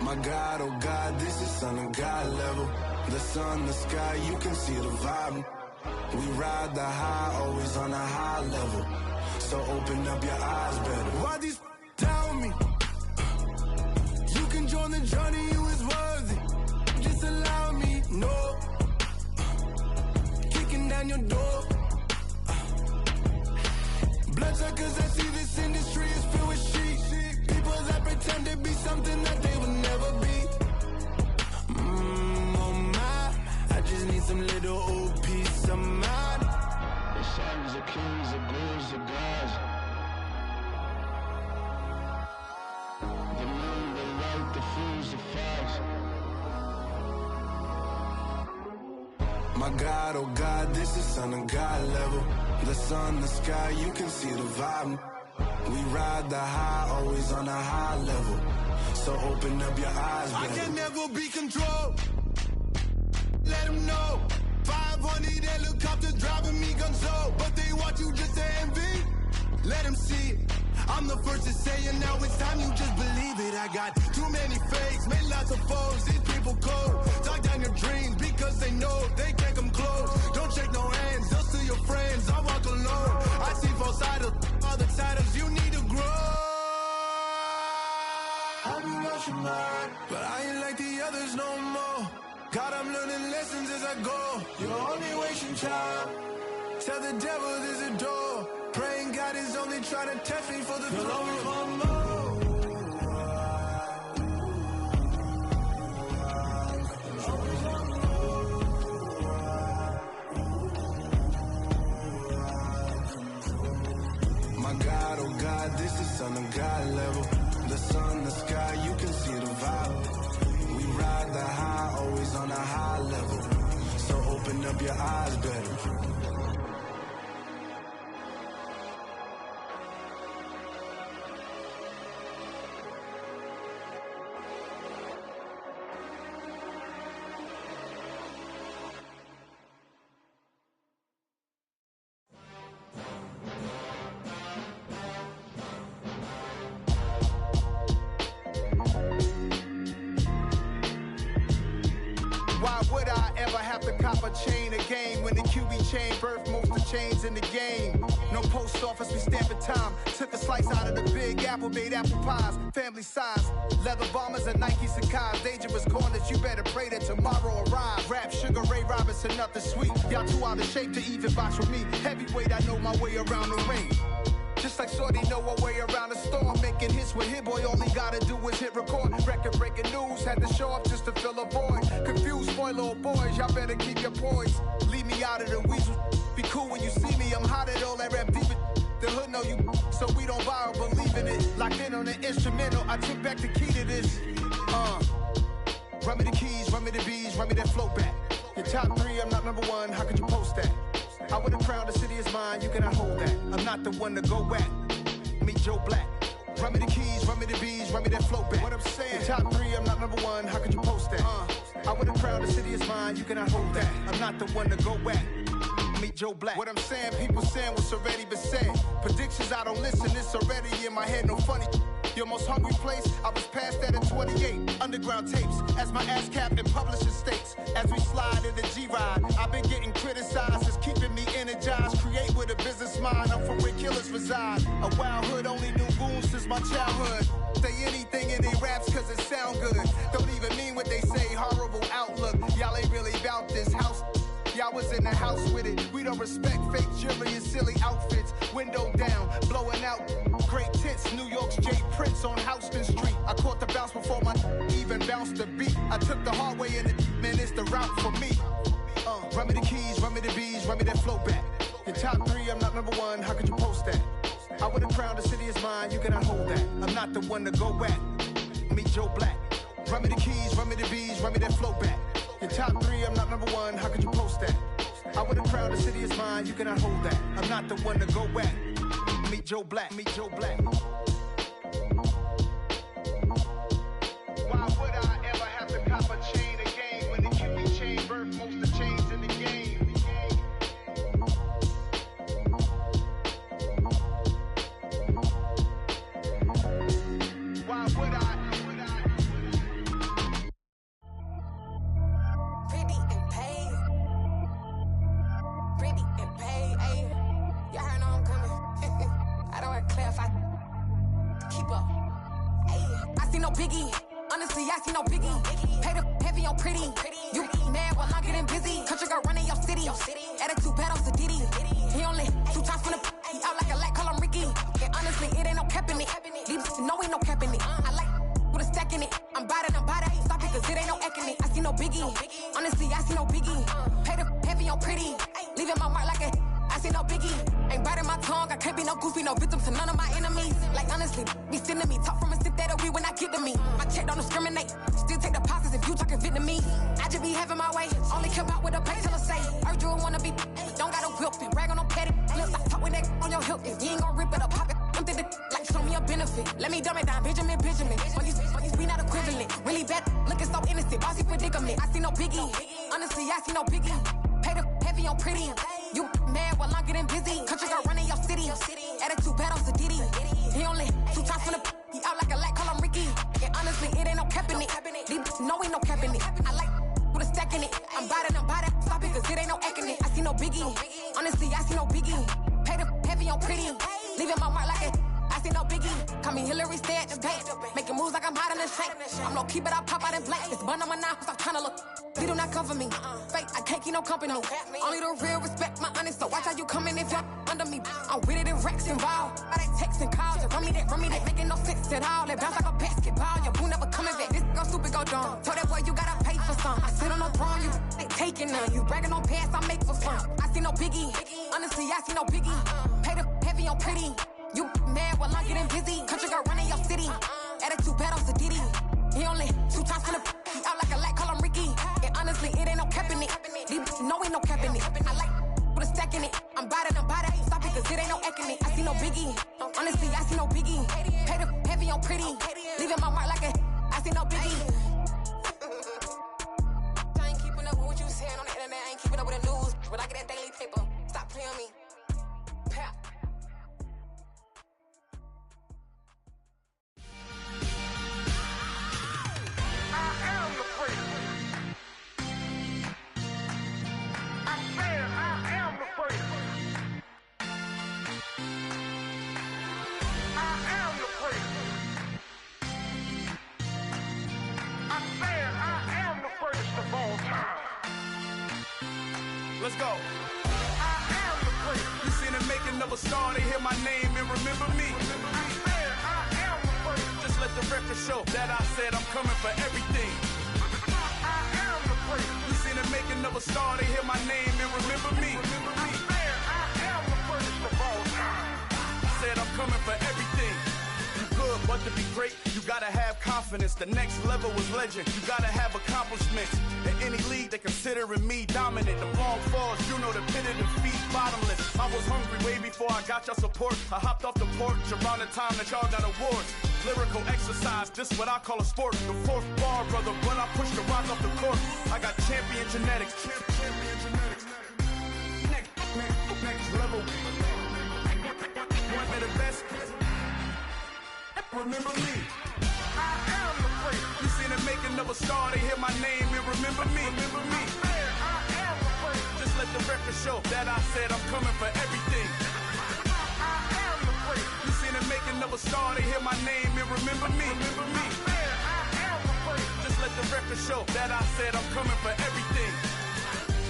My God, oh God, this is Son of God level. The sun, the sky, you can see the vibe. We ride the high, always on a high level. So open up your eyes better. Why these tell me? You can join the journey, you is worthy. Just allow me, no. Kicking down your door. Bloodsuckers, I see this industry is filled with sheep. People that pretend to be something that they would never be. Oh my, I just need some little old peace of mind. The sons of kings, the ghouls, the gods. The moon, the light, the fools, the facts. My God, oh God, this is Son of God level. The sun, the sky, you can see the vibe. We ride the high, always on a high level. So open up your eyes, baby. I can never be controlled. Let them know. 500 helicopters driving me gonzo. But they want you just to envy. Let them see it. I'm the first to say it, now it's time you just believe it. I got too many fakes, made lots of foes. These people cold. Talk down your dreams because they know they can't come close. Don't shake no hands, just to your friends. I walk alone. I see both sides of all the titles. You need to grow. I be rushing mine, but I ain't like the others no more. God, I'm learning lessons as I go. You're only wasting time. Tell the devil there's a door. Praying God is only trying to test me for the glory. My God, oh God, this is Son of God level. The sun, the sky, you can see the vibe. We ride the high, always on a high level. So open up your eyes better. Why would I ever have to cop a chain again when the QB chain birthed most of chains in the game? No post office, we stamping time. Took a slice out of the big apple, made apple pies, family size. Leather bombers and Nike Sacai's. Dangerous corners, you better pray that tomorrow arrives. Rap, Sugar Ray Robinson, nothing sweet. Y'all too out of shape to even box with me. Heavyweight, I know my way around the ring. Just like Shorty know her way around the storm. Making hits with Hit Boy, all he gotta do is hit record. Record breaking news, had to show up just to fill a void. Confused, spoiled little boys, y'all better keep your poise. Leave me out of the weasel. Be cool when you see me, I'm hot at all that rap deep. The hood know you, so we don't borrow, believe in it. Locked in on the instrumental, I took back the key to this. Run me the keys, run me the bees, run me that flow back. Your top three, I'm not number one, how could you post that? I would have crowned the city is mine, you cannot hold that. I'm not the one to go at. Meet Joe Black. Run me the keys, run me the bees, run me that flow back. What I'm saying, your top three, I'm not number one, how could you post that? I would have crowned the city is mine, you cannot hold that. I'm not the one to go at. Meet Joe Black. What I'm saying, people saying what's already been said. Predictions, I don't listen, it's already in my head, no funny. Your most hungry place, I was past that at 28. Underground tapes, as my ass cap in publishing states. As we slide in the G-Ride, I've been getting criticized, it's keeping me energized. Create with a business mind, I'm from where killers reside. A wild hood, only knew goons since my childhood. Say anything in they raps cause it sound good. Don't even mean what they say, horrible outlook. Y'all ain't really about this house. Y'all was in the house with it. We don't respect fake jewelry and silly outfits. Window down, blowing out great tits. New York's J. Prince on Houston Street. I caught the bounce before my even bounced the beat. I took the hard way in it, man, it's the route for me. Run me the keys, run me the bees, run me that flow back. Your top three, I'm not number one, how could you post that? I would have crowned the city is mine, you cannot hold that. I'm not the one to go at. Meet Joe Black. Run me the keys, run me the bees, run me that flow back. Your top three, I'm not number one, how could you post that? I would have crowned the city is mine, you cannot hold that. I'm not the one to go at. Meet Joe Black, meet Joe Black. Why would I ever have to cop a chain again when the QB chain birthed most of the chains in the game? Why would I? Biggie, honestly, I see no biggie. Pay the heavy on pretty. You mad while I'm getting busy. Country girl running your city. Attitude bad on Diddy. He only 2 times from the he out like a light, call him Ricky. And honestly, it ain't no cap in it. These know ain't no cap in it. I like with a stack in it. I'm bad. Stop it, cause it ain't no acting it. I see no biggie. Honestly, I see no biggie. Pay the heavy on pretty. Leaving my mark like a I see no biggie. Ain't biting my tongue, I can't be no goofy, no victim to none of my enemies. Like honestly, be sending me talk from a sip that we when I get to me. My check don't discriminate, still take deposits if you talking Vietnamese. I just be having my way, only come out with a pay till I say. Heard you wanna be, don't got no whip, and brag on no petty. Flips, I talk with that on your hip. If you ain't gon' rip it up, pop it. Empty the like show me a benefit. Let me dumb it down, Benjamin. When we not equivalent, really bad, looking so innocent, bossy predicament. I see no biggie, honestly, I see no biggie. Pay the heavy on pretty. You mad while I'm getting busy. Country girl running your city. Attitude bad on Diddy. He only 2 times from the he out like a light, call him Ricky. And honestly, biggie. Honestly, I see no biggie. Pay the heavy on pretty. Leaving my mark like it. I see no biggie. Call me Hillary, stay at the bank. Making moves like I'm hot in the shank. I'm low key, but I pop out in blank. This bun on my knife, I'm tryna look. They do not come for me. Fake, I can't keep no company. Only the real respect my honest. So watch how you coming if you're under me. I'm with it in Rex involved. All that text and calls. Run me that. Making no sense at all. They bounce like a basketball. Your boo never coming back. This go stupid, go dumb. Told that boy you gotta pay for some. I sit on no throne, you ain't taking none. You bragging on past, I make for fun. I see no biggie. Honestly, I see no biggie. Pay the heavy on pretty. You mad while I'm getting busy. Country girl running your city. Attitude bad on Diddy. He only 2 times from the he out like a light, call him Ricky. And honestly, it ain't no cap in it. These no ain't no cap in it. I like put a stack in it. I'm bout it. Stop it, cause it ain't no acting it. I see no biggie. Honestly, I see no biggie. Pay the heavy on pretty. Leaving my mark like a I see no biggie. I ain't keeping up with what you saying on the internet. I ain't keeping up with the news. But I get that daily paper. Stop playing me. Pap. Let's go. You seen the making of a star, they hear my name and remember me. Just let the record show that I said I'm coming for everything. You seen the making of a star, they hear my name and remember me. Said I'm coming for everything. You good, but to be great, you gotta have confidence. The next level was legend. You gotta have accomplishments. In any league, they considering me dominant. The long falls, you know the pit of defeat, bottomless. I was hungry way before I got your support. I hopped off the porch around the time that y'all got awards. Lyrical exercise, this what I call a sport. The 4th bar, brother, when I push the rock off the court. I got champion genetics. Next level. One of the best. Remember me. I am the place. You seen the making of a star, they hear my name and remember me. Remember me. I am the place. Just let the record show that I said I'm coming for everything. I am the place. You seen the making of a star, they hear my name and remember me. Remember me. I am the place. Just let the record show that I said I'm coming for everything.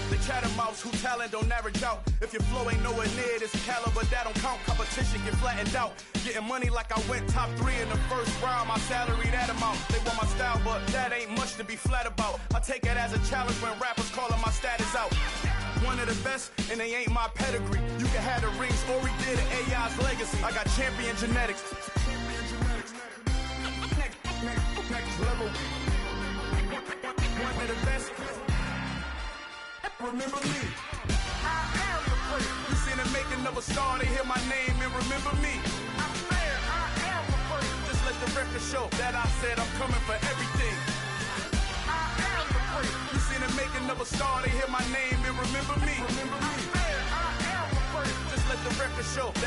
The chattermouths who talent don't average out. If your flow ain't nowhere near this caliber, that don't count. Competition get flattened out. Getting money like I went top 3 in the first round. My salary that amount. They want my style, but that ain't much to be flat about. I take it as a challenge when rappers calling my status out. One of the best, and they ain't my pedigree. You can have the rings, or we did it, AI's legacy. I got champion genetics. Next level. One of the best. Remember me. I am the place. You seen the making of a star, they hear my name and remember me. I am the place. Just let the record show that I said I'm coming for everything. I am the place. You seen the making of a star, they hear my name and remember me. Remember me. I am the place. Just let the record show that